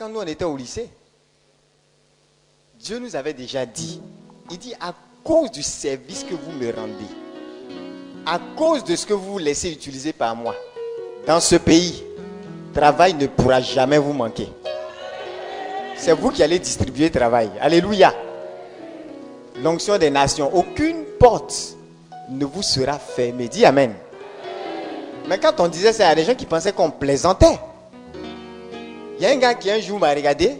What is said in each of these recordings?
quand nous on était au lycée, Dieu nous avait déjà dit, il dit à cause du service que vous me rendez, à cause de ce que vous vous laissez utiliser par moi, dans ce pays, travail ne pourra jamais vous manquer. C'est vous qui allez distribuer travail. Alléluia. L'onction des nations, aucune porte ne vous sera fermée. Dis Amen. Mais quand on disait ça, il y a des gens qui pensaient qu'on plaisantait. Il y a un gars qui un jour m'a regardé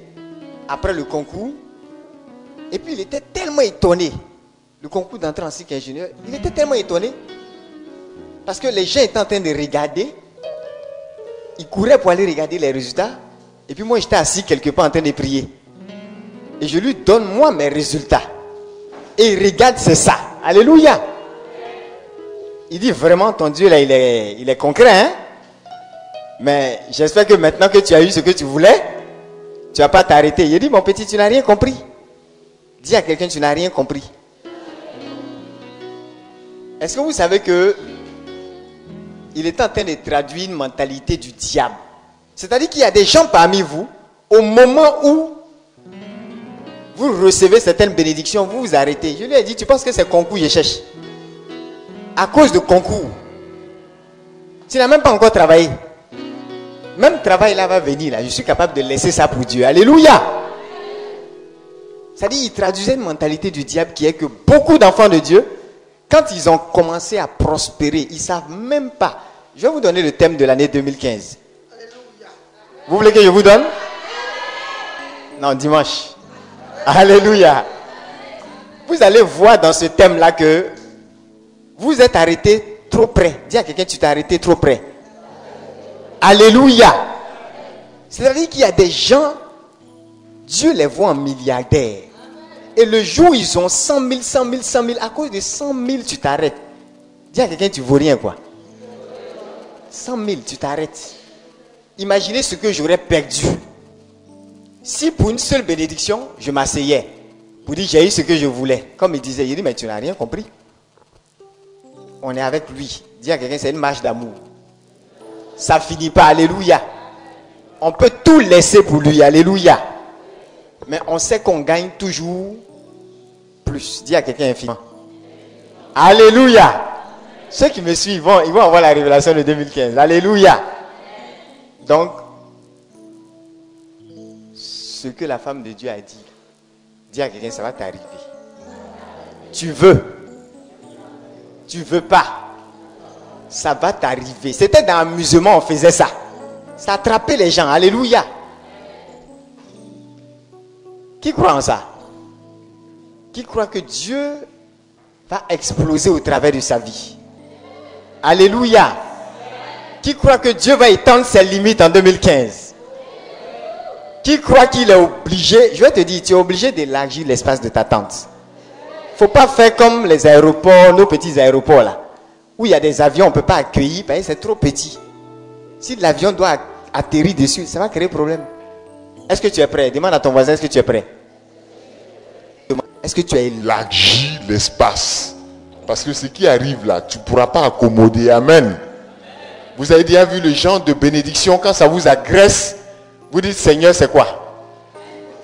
après le concours. Et puis il était tellement étonné. Le concours d'entrée en cycle ingénieur. Il était tellement étonné. Parce que les gens étaient en train de regarder. Ils couraient pour aller regarder les résultats. Et puis moi j'étais assis quelque part en train de prier. Et je lui donne moi mes résultats. Et il regarde, c'est ça. Alléluia. Il dit vraiment ton Dieu là il est concret hein. Mais j'espère que maintenant que tu as eu ce que tu voulais, tu vas pas t'arrêter. Il dit mon petit tu n'as rien compris. Dis à quelqu'un tu n'as rien compris. Est-ce que vous savez que il est en train de traduire une mentalité du diable? C'est-à-dire qu'il y a des gens parmi vous, au moment où vous recevez certaines bénédictions, vous vous arrêtez. Je lui ai dit, tu penses que c'est concours que je cherche? À cause de concours. Tu n'as même pas encore travaillé. Même travail là va venir là. Je suis capable de laisser ça pour Dieu. Alléluia. C'est-à-dire, il traduisait une mentalité du diable qui est que beaucoup d'enfants de Dieu, quand ils ont commencé à prospérer, ils ne savent même pas. Je vais vous donner le thème de l'année 2015. Vous voulez que je vous donne? Non, dimanche. Alléluia. Vous allez voir dans ce thème-là que vous êtes arrêté trop près. Dis à quelqu'un, tu t'es arrêté trop près. Alléluia. C'est-à-dire qu'il y a des gens, Dieu les voit en milliardaires. Et le jour où ils ont 100 000, 100 000, 100 000, à cause de 100 000, tu t'arrêtes. Dis à quelqu'un, tu ne vaux rien quoi. 100 000, tu t'arrêtes. Imaginez ce que j'aurais perdu. Si pour une seule bénédiction, je m'asseyais pour dire j'ai eu ce que je voulais. Comme il disait, il dit mais tu n'as rien compris. On est avec lui. Dis à quelqu'un, c'est une marche d'amour. Ça finit pas, alléluia. On peut tout laisser pour lui, alléluia. Mais on sait qu'on gagne toujours plus. Dis à quelqu'un infiniment. Alléluia. Ceux qui me suivent, ils vont avoir la révélation de 2015. Alléluia. Donc, ce que la femme de Dieu a dit, dis à quelqu'un, ça va t'arriver. Tu veux pas, ça va t'arriver. C'était dans l'amusement, on faisait ça. Ça attrapait les gens, alléluia. Qui croit en ça? Qui croit que Dieu va exploser au travers de sa vie? Alléluia. Qui croit que Dieu va étendre ses limites en 2015? Qui croit qu'il est obligé? Je vais te dire, tu es obligé d'élargir l'espace de ta tente. Il ne faut pas faire comme les aéroports, nos petits aéroports là, où il y a des avions, on ne peut pas accueillir parce que c'est trop petit. Si l'avion doit atterrir dessus, ça va créer problème. Est-ce que tu es prêt? Demande à ton voisin, est-ce que tu es prêt? Est-ce que tu as élargi l'espace? Parce que ce qui arrive là, tu ne pourras pas accommoder. Amen. Vous avez déjà vu le genre de bénédiction quand ça vous agresse? Vous dites, Seigneur, c'est quoi?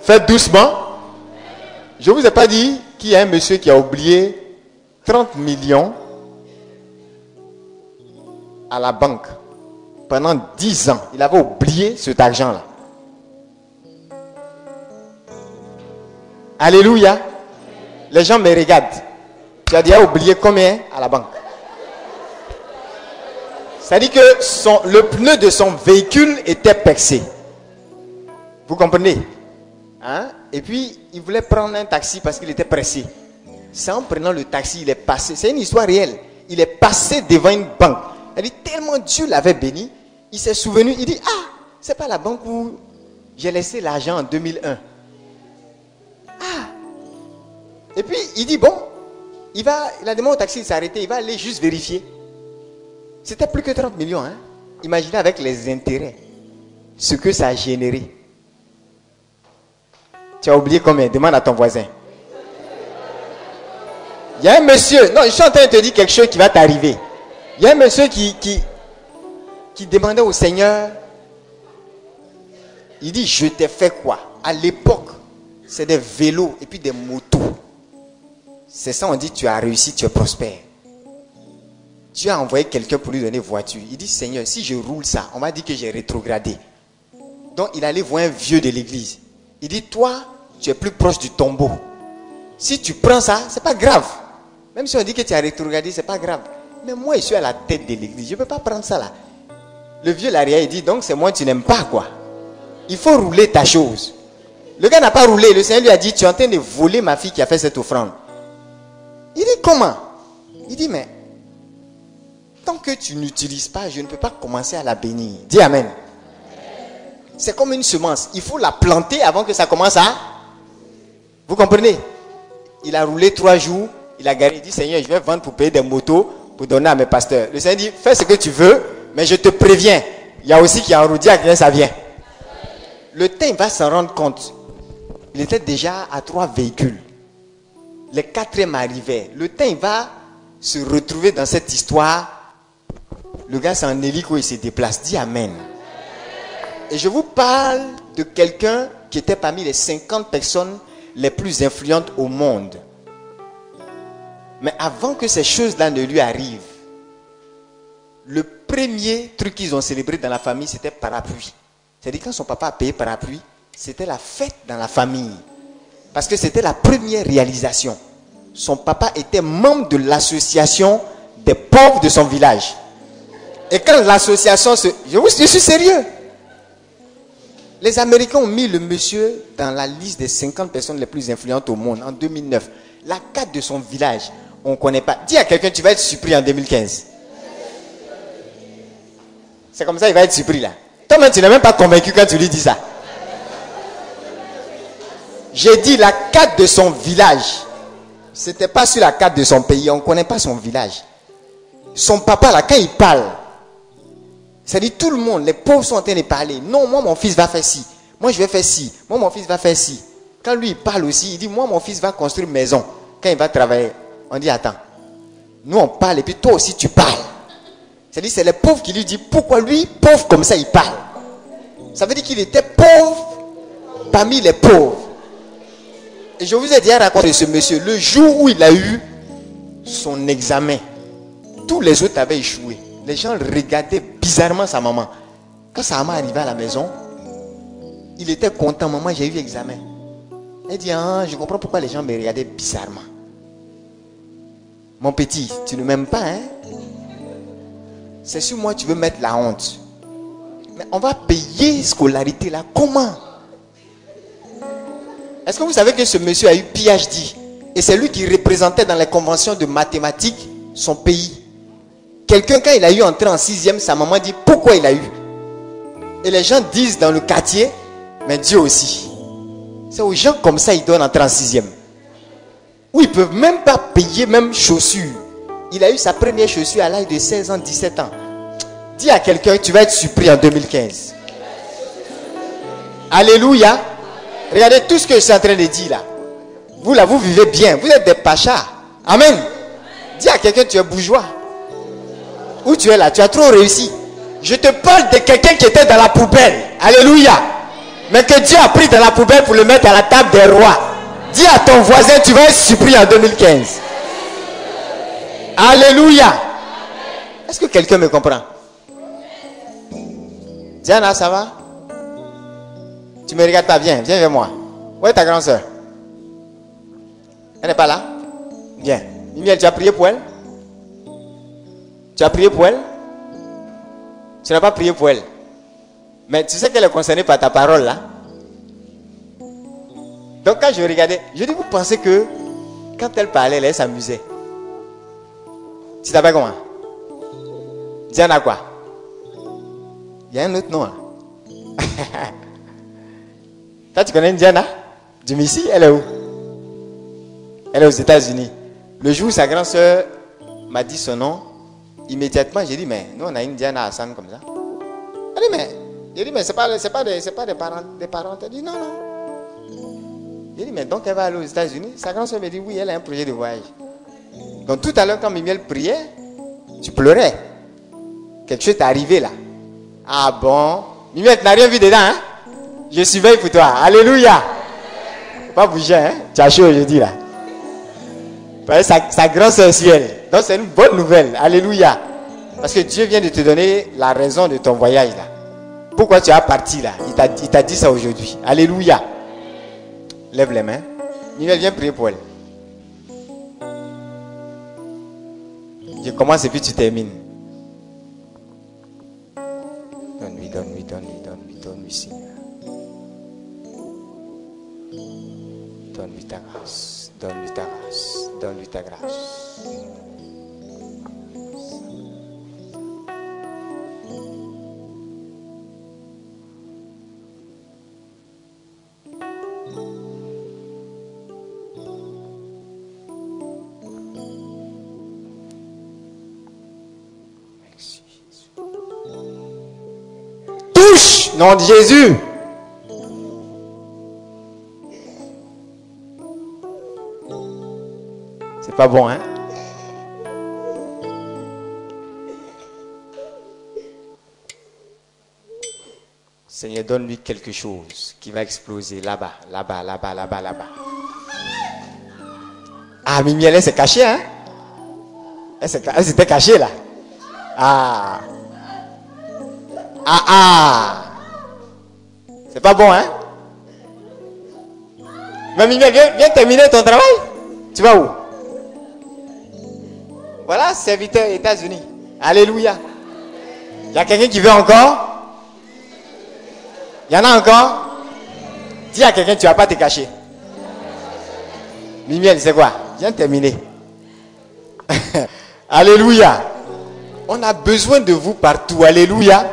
Faites doucement. Je ne vous ai pas dit qu'il y a un monsieur qui a oublié 30 millions à la banque. Pendant 10 ans, il avait oublié cet argent-là. Alléluia. Les gens me regardent. Tu as déjà oublié combien à la banque? C'est-à-dire que le pneu de son véhicule était percé. Vous comprenez? Hein? Et puis, il voulait prendre un taxi parce qu'il était pressé. C'est en prenant le taxi, il est passé. C'est une histoire réelle. Il est passé devant une banque. Elle dit, tellement Dieu l'avait béni, il s'est souvenu, il dit, ah, c'est pas la banque où j'ai laissé l'argent en 2001. Ah. Et puis, il dit, bon, il a demandé au taxi de s'arrêter, il va aller juste vérifier. C'était plus que 30 millions. Hein? Imaginez avec les intérêts, ce que ça a généré. Tu as oublié combien? Demande à ton voisin. Il y a un monsieur, non, je suis en train de te dire quelque chose qui va t'arriver. Il y a un monsieur qui demandait au Seigneur Il dit, je t'ai fait quoi? À l'époque, c'est des vélos et puis des motos. C'est ça, on dit, tu as réussi, tu es prospère. Dieu a envoyé quelqu'un pour lui donner voiture. Il dit, Seigneur, si je roule ça, on m'a dit que j'ai rétrogradé. Donc, il allait voir un vieux de l'église. Il dit, toi, tu es plus proche du tombeau. Si tu prends ça, c'est pas grave. Même si on dit que tu as rétrogradé, c'est pas grave. Mais moi, je suis à la tête de l'église. Je ne peux pas prendre ça là. Le vieux l'arrière, il dit, donc c'est moi, tu n'aimes pas quoi. Il faut rouler ta chose. Le gars n'a pas roulé. Le Seigneur lui a dit, tu es en train de voler ma fille qui a fait cette offrande. Il dit, comment? Il dit, mais tant que tu n'utilises pas, je ne peux pas commencer à la bénir. Dis Amen. C'est comme une semence. Il faut la planter avant que ça commence à... Vous comprenez? Il a roulé 3 jours. Il a garé. Il dit, Seigneur, je vais vendre pour payer des motos pour donner à mes pasteurs. Le Seigneur dit, fais ce que tu veux, mais je te préviens. Il y a aussi qui a enroudi à quelqu'un, ça vient. Le temps, il va s'en rendre compte. Il était déjà à 3 véhicules. Les 4e arrivaient. Le temps, il va se retrouver dans cette histoire. Le gars, c'est en hélico, il se déplace. Dis Amen. Et je vous parle de quelqu'un qui était parmi les 50 personnes les plus influentes au monde. Mais avant que ces choses-là ne lui arrivent, le premier truc qu'ils ont célébré dans la famille, c'était parapluie. C'est-à-dire quand son papa a payé parapluie, c'était la fête dans la famille. Parce que c'était la première réalisation. Son papa était membre de l'association des pauvres de son village. Et quand l'association se... Je suis sérieux. Les Américains ont mis le monsieur dans la liste des 50 personnes les plus influentes au monde en 2009. La carte de son village, on ne connaît pas. Dis à quelqu'un, tu vas être surpris en 2015. C'est comme ça, il va être surpris là. Toi-même, tu n'es même pas convaincu quand tu lui dis ça. J'ai dit la carte de son village. Ce n'était pas sur la carte de son pays. On ne connaît pas son village. Son papa là, quand il parle, ça dit tout le monde, les pauvres sont en train de parler. Non, moi mon fils va faire ci. Moi je vais faire ci. Moi mon fils va faire ci. Quand lui il parle aussi, il dit moi mon fils va construire une maison. Quand il va travailler, on dit attends. Nous on parle et puis toi aussi tu parles. C'est-à-dire c'est les pauvres qui lui disent pourquoi lui, pauvre comme ça, il parle. Ça veut dire qu'il était pauvre parmi les pauvres. Et je vous ai déjà raconté ce monsieur. Le jour où il a eu son examen, tous les autres avaient échoué. Les gens regardaient bizarrement sa maman. Quand sa maman arrivait à la maison, il était content. Maman, j'ai eu l'examen. Elle dit, ah, je comprends pourquoi les gens me regardaient bizarrement. Mon petit, tu ne m'aimes pas, hein? C'est sur moi tu veux mettre la honte. Mais on va payer scolarité là. Comment? Est-ce que vous savez que ce monsieur a eu PhD? Et c'est lui qui représentait dans les conventions de mathématiques son pays. Quelqu'un, quand il a eu entré en 6e, sa maman dit pourquoi il a eu. Et les gens disent dans le quartier, mais Dieu aussi. C'est aux gens comme ça, ils donnent entrer en 6e. Où ils ne peuvent même pas payer même chaussures. Il a eu sa première chaussure à l'âge de 16 ans, 17 ans. Dis à quelqu'un, tu vas être surpris en 2015. Alléluia. Regardez tout ce que je suis en train de dire là. Vous là, vous vivez bien. Vous êtes des pachas. Amen. Dis à quelqu'un, tu es bourgeois. Où tu es là, tu as trop réussi. Je te parle de quelqu'un qui était dans la poubelle. Alléluia. Mais que Dieu a pris dans la poubelle pour le mettre à la table des rois. Dis à ton voisin, tu vas être surpris en 2015. Alléluia. Est-ce que quelqu'un me comprend? Diana, ça va? Tu me regardes pas bien, viens vers moi. Où est ta grande soeur? Elle n'est pas là? Viens. Mimiel, tu as prié pour elle? Tu as prié pour elle? Tu n'as pas prié pour elle. Mais tu sais qu'elle est concernée par ta parole là. Donc quand je regardais, je dis, vous pensez que quand elle parlait, elle s'amusait. Tu t'appelles comment? Diana quoi? Il y a un autre nom. Hein? Toi tu connais une Diana? Du Messie, elle est où? Elle est aux États-Unis. Le jour où sa grande soeur m'a dit son nom, immédiatement j'ai dit, mais nous on a une Diana Hassan comme ça. Elle dit, mais, j'ai dit, mais c'est pas des parents. Elle dit, non, non. J'ai dit, mais donc elle va aller aux États-Unis? Sa grande soeur me dit, oui, elle a un projet de voyage. Donc tout à l'heure, quand Mimiel priait, tu pleurais. Quelque chose t'est arrivé là. Ah bon? Mimiel, tu n'as rien vu dedans, hein? Je surveille pour toi. Alléluia. Faut pas bouger, hein. Tu as chaud aujourd'hui là. Sa grande sœur ciel. Donc c'est une bonne nouvelle. Alléluia. Parce que Dieu vient de te donner la raison de ton voyage là. Pourquoi tu as parti là? Il t'a dit ça aujourd'hui. Alléluia. Lève les mains. Miguel, viens prier pour elle. Je commence et puis tu termines. Donne-lui, Seigneur. Donne-lui ta grâce. Donne-lui ta grâce. Donne-lui ta grâce. Touche, nom de Jésus. C'est pas bon, hein? Seigneur, donne-lui quelque chose qui va exploser là-bas, là-bas, là-bas, là-bas, là-bas. Ah, Mimi, elle s'est cachée, hein? Elle s'était cachée, là. Ah. Ah, ah. C'est pas bon, hein? Mais Mimi, viens terminer ton travail. Tu vas où? Voilà, serviteur États-Unis. Alléluia. Il y a quelqu'un qui veut encore? Il y en a encore? Dis à quelqu'un, tu ne vas pas te cacher. Mimiel, c'est quoi? Viens terminer. Alléluia. On a besoin de vous partout. Alléluia.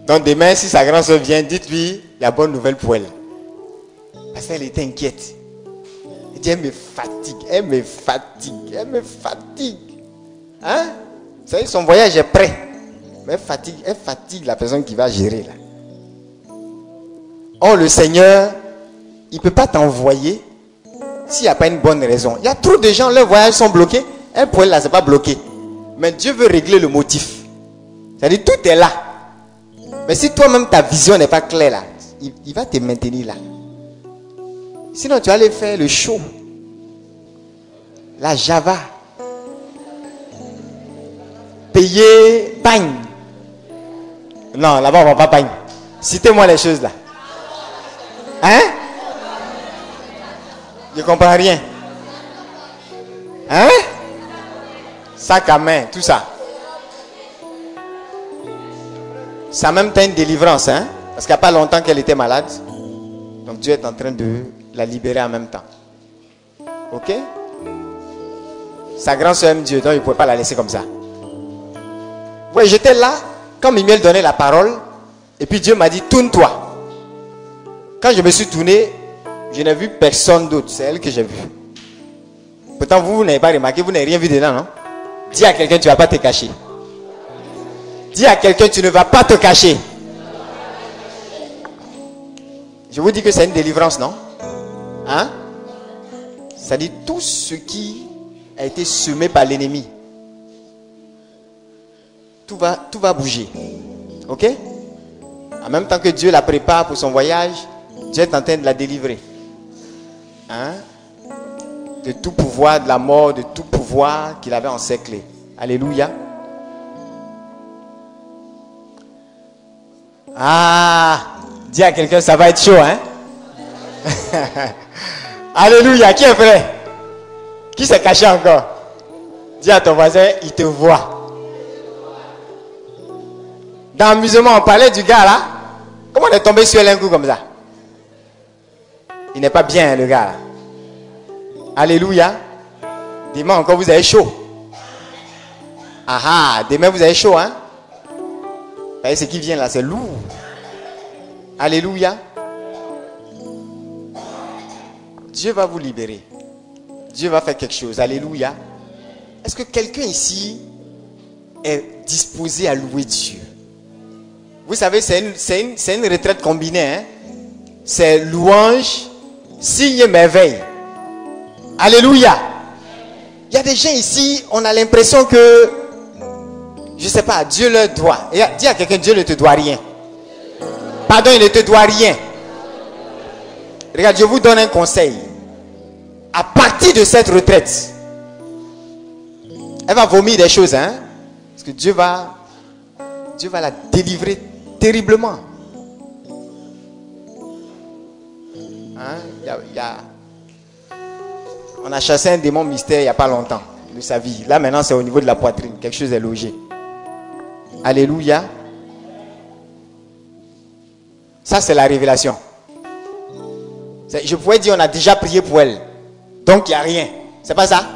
Donc demain, si sa grande soeur vient, dites-lui la bonne nouvelle pour elle. Parce qu'elle était inquiète. Elle dit, elle me fatigue, elle me fatigue, elle me fatigue. Hein? Vous savez, son voyage est prêt. Mais elle fatigue la personne qui va gérer là. Oh, le Seigneur, il ne peut pas t'envoyer s'il n'y a pas une bonne raison. Il y a trop de gens, leurs voyages sont bloqués. Elle, pour elle, là, c'est pas bloqué. Mais Dieu veut régler le motif. C'est-à-dire, tout est là. Mais si toi-même, ta vision n'est pas claire là, il va te maintenir là. Sinon, tu vas aller faire le show. La Java. Payer, pagne. Non, là-bas, on ne va pas pagne. Citez-moi les choses là. Hein? Je ne comprends rien. Hein? Sac à main, tout ça. Ça a même été une délivrance, hein? Parce qu'il n'y a pas longtemps qu'elle était malade. Donc Dieu est en train de la libérer en même temps. Ok? Sa grande soeur aime Dieu, donc il ne pouvait pas la laisser comme ça. Ouais, j'étais là, quand Mimiel donnait la parole, et puis Dieu m'a dit, tourne-toi. Quand je me suis tourné, je n'ai vu personne d'autre, c'est elle que j'ai vue. Pourtant, vous n'avez pas remarqué, vous n'avez rien vu dedans, non? Dis à quelqu'un, tu ne vas pas te cacher. Dis à quelqu'un, tu ne vas pas te cacher. Je vous dis que c'est une délivrance, non? Hein? Ça dit tout ce qui a été semé par l'ennemi. Tout va bouger. Ok? En même temps que Dieu la prépare pour son voyage, Dieu est en train de la délivrer. Hein? De tout pouvoir de la mort, de tout pouvoir qu'il avait encerclé. Alléluia. Ah! Dis à quelqu'un, ça va être chaud, hein? Alléluia. Qui est prêt? Qui s'est caché encore? Dis à ton voisin, il te voit. Dans l'amusement, on parlait du gars là. Comment on est tombé sur elle un coup comme ça? Il n'est pas bien, le gars là. Alléluia. Demain encore, vous avez chaud. Ah ah, demain vous avez chaud, hein? Vous voyez ce qui vient là, c'est lourd. Alléluia. Dieu va vous libérer. Dieu va faire quelque chose. Alléluia. Est-ce que quelqu'un ici est disposé à louer Dieu? Vous savez, c'est une retraite combinée. Hein? C'est louange, signe, merveille. Alléluia. Il y a des gens ici, on a l'impression que, je ne sais pas, Dieu leur doit. Et dis à quelqu'un, Dieu ne te doit rien. Pardon, il ne te doit rien. Regarde, je vous donne un conseil. À partir de cette retraite, elle va vomir des choses, hein? Parce que Dieu va la délivrer terriblement. Hein? On a chassé un démon mystère il n'y a pas longtemps de sa vie. Là maintenant c'est au niveau de la poitrine. Quelque chose est logé. Alléluia. Ça c'est la révélation. Je pourrais dire on a déjà prié pour elle. Donc il n'y a rien. C'est pas ça?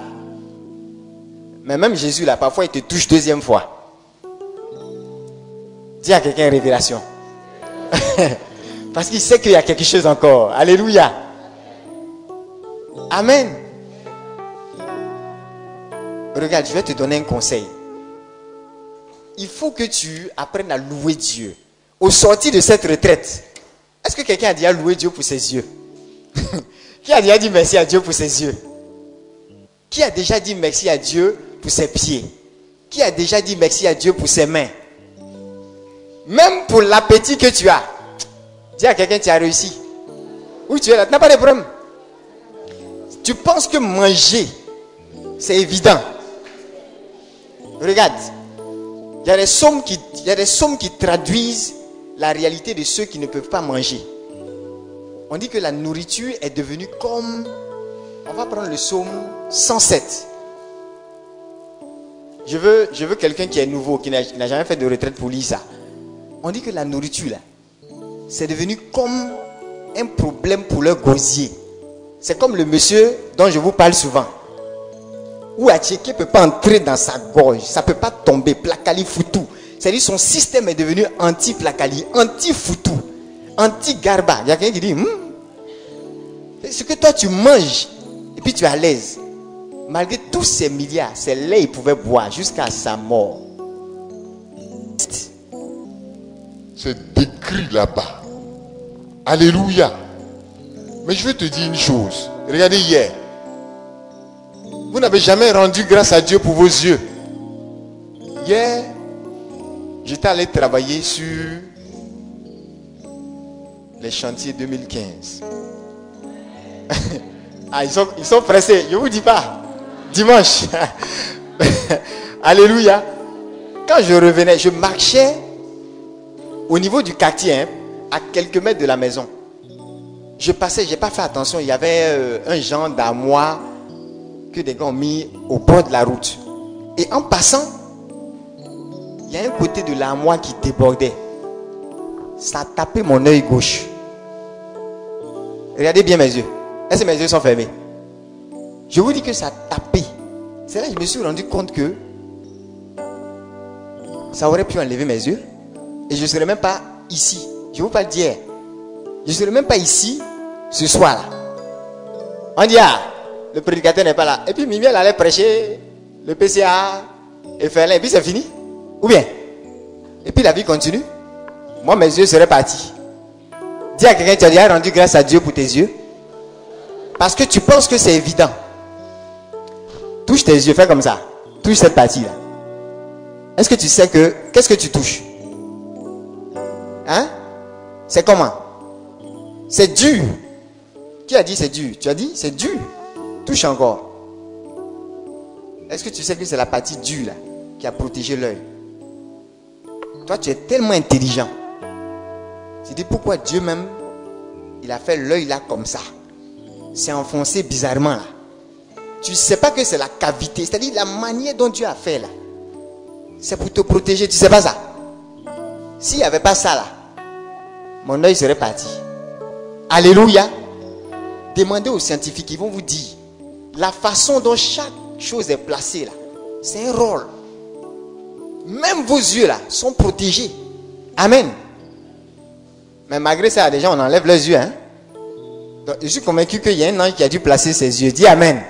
Mais même Jésus là, parfois il te touche deuxième fois. Dis à quelqu'un révélation. Parce qu'il sait qu'il y a quelque chose encore. Alléluia. Amen. Regarde, je vais te donner un conseil. Il faut que tu apprennes à louer Dieu. Au sortir de cette retraite, est-ce que quelqu'un a déjà loué Dieu pour ses yeux? Qui a déjà dit merci à Dieu pour ses yeux? Qui a déjà dit merci à Dieu pour ses pieds? Qui a déjà dit merci à Dieu pour ses mains? Même pour l'appétit que tu as. Dis à quelqu'un, tu as réussi. Où tu es là, tu n'as pas de problème. Tu penses que manger, c'est évident. Regarde, il y a des psaumes qui traduisent la réalité de ceux qui ne peuvent pas manger. On dit que la nourriture est devenue comme... On va prendre le psaume 107. Je veux quelqu'un qui est nouveau, qui n'a jamais fait de retraite pour lire ça. On dit que la nourriture, là, c'est devenu comme un problème pour leur gosier. C'est comme le monsieur dont je vous parle souvent. Où Attiéké ne peut pas entrer dans sa gorge. Ça ne peut pas tomber. Plakali foutou. C'est-à-dire son système est devenu anti-plakali, anti-foutou, anti-garba. Il y a quelqu'un qui dit, ce que toi tu manges, et puis tu es à l'aise. Malgré tous ces milliards, c'est là il pouvait boire jusqu'à sa mort. C'est décrit là-bas. Alléluia. Mais je vais te dire une chose. Regardez hier. Vous n'avez jamais rendu grâce à Dieu pour vos yeux. Hier, j'étais allé travailler sur les chantiers 2015. Ah, ils sont pressés. Je ne vous dis pas. Dimanche. Alléluia. Quand je revenais, je marchais au niveau du quartier, hein, à quelques mètres de la maison. Je passais, je n'ai pas fait attention. Il y avait un genre d'armoire que des gars ont mis au bord de la route. Et en passant, il y a un côté de l'armoire qui débordait. Ça a tapé mon œil gauche. Regardez bien mes yeux. Est-ce que mes yeux sont fermés? Je vous dis que ça a tapé. C'est là que je me suis rendu compte que ça aurait pu enlever mes yeux. Et je ne serais même pas ici. Je ne vous parle d'hier. Je ne serais même pas ici ce soir-là. On dit, le prédicateur n'est pas là. Et puis Mimiel allait prêcher le PCA et faire là. Et puis c'est fini. Ou bien? Et puis la vie continue. Moi, mes yeux seraient partis. Dis à quelqu'un, tu as déjà rendu grâce à Dieu pour tes yeux. Parce que tu penses que c'est évident. Touche tes yeux, fais comme ça. Touche cette partie-là. Est-ce que tu sais que... Qu'est-ce que tu touches? Hein? C'est comment? C'est dur. Qui a dit c'est dur? Tu as dit c'est dur. Touche encore. Est-ce que tu sais que c'est la partie dure là qui a protégé l'œil? Toi, tu es tellement intelligent. Tu dis pourquoi Dieu même, il a fait l'œil là comme ça. C'est enfoncé bizarrement là. Tu ne sais pas que c'est la cavité, c'est-à-dire la manière dont Dieu a fait là. C'est pour te protéger, tu ne sais pas ça. S'il n'y avait pas ça là, mon œil serait parti. Alléluia. Demandez aux scientifiques, ils vont vous dire la façon dont chaque chose est placée là. C'est un rôle. Même vos yeux là sont protégés. Amen. Mais malgré ça, déjà on enlève leurs yeux. Hein? Donc, je suis convaincu qu'il y a un ange qui a dû placer ses yeux. Dis Amen.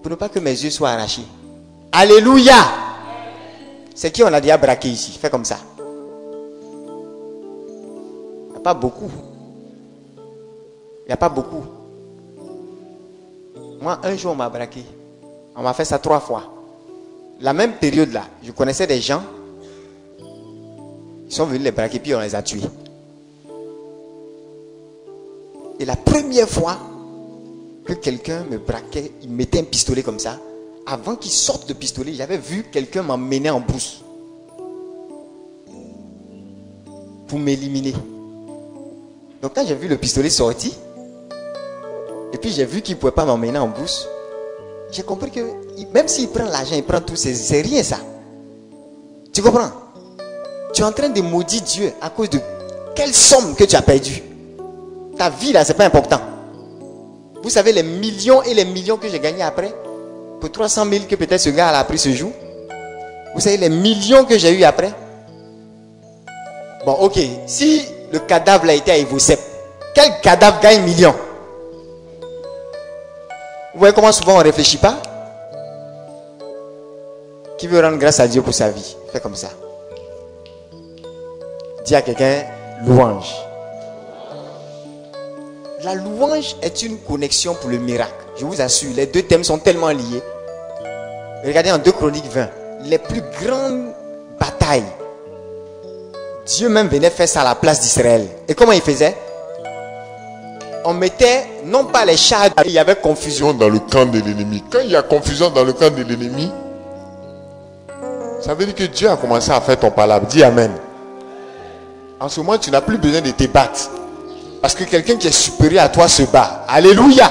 Pour ne pas que mes yeux soient arrachés. Alléluia. C'est qui on a déjà braqué ici? Fais comme ça. Il n'y a pas beaucoup. Il n'y a pas beaucoup. Moi, un jour, on m'a braqué. On m'a fait ça 3 fois. La même période là, je connaissais des gens. Ils sont venus les braquer, puis on les a tués. Et la première fois que quelqu'un me braquait, il mettait un pistolet comme ça. Avant qu'il sorte le pistolet, j'avais vu quelqu'un m'emmener en brousse pour m'éliminer. Donc quand j'ai vu le pistolet sorti, et puis j'ai vu qu'il ne pouvait pas m'emmener en brousse, j'ai compris que même s'il prend l'argent, il prend tout, c'est rien ça. Tu comprends? Tu es en train de maudire Dieu à cause de quelle somme que tu as perdue. Ta vie là, c'est pas important. Vous savez les millions et les millions que j'ai gagnés après, pour 300 000 que peut-être ce gars a pris ce jour. Vous savez les millions que j'ai eu après. Bon, ok, si le cadavre a été à Evosep, quel cadavre gagne millions? Vous voyez comment souvent on ne réfléchit pas? Qui veut rendre grâce à Dieu pour sa vie? Fais comme ça. Dis à quelqu'un, louange. La louange est une connexion pour le miracle. Je vous assure, les deux thèmes sont tellement liés. Regardez en 2 Chroniques 20, les plus grandes batailles, Dieu même venait faire ça à la place d'Israël. Et comment il faisait? On mettait non pas les chars, il y avait confusion Dans le camp de l'ennemi. Quand il y a confusion dans le camp de l'ennemi, ça veut dire que Dieu a commencé à faire ton palabre. Dis amen. En ce moment, tu n'as plus besoin de te battre. Parce que quelqu'un qui est supérieur à toi se bat. Alléluia.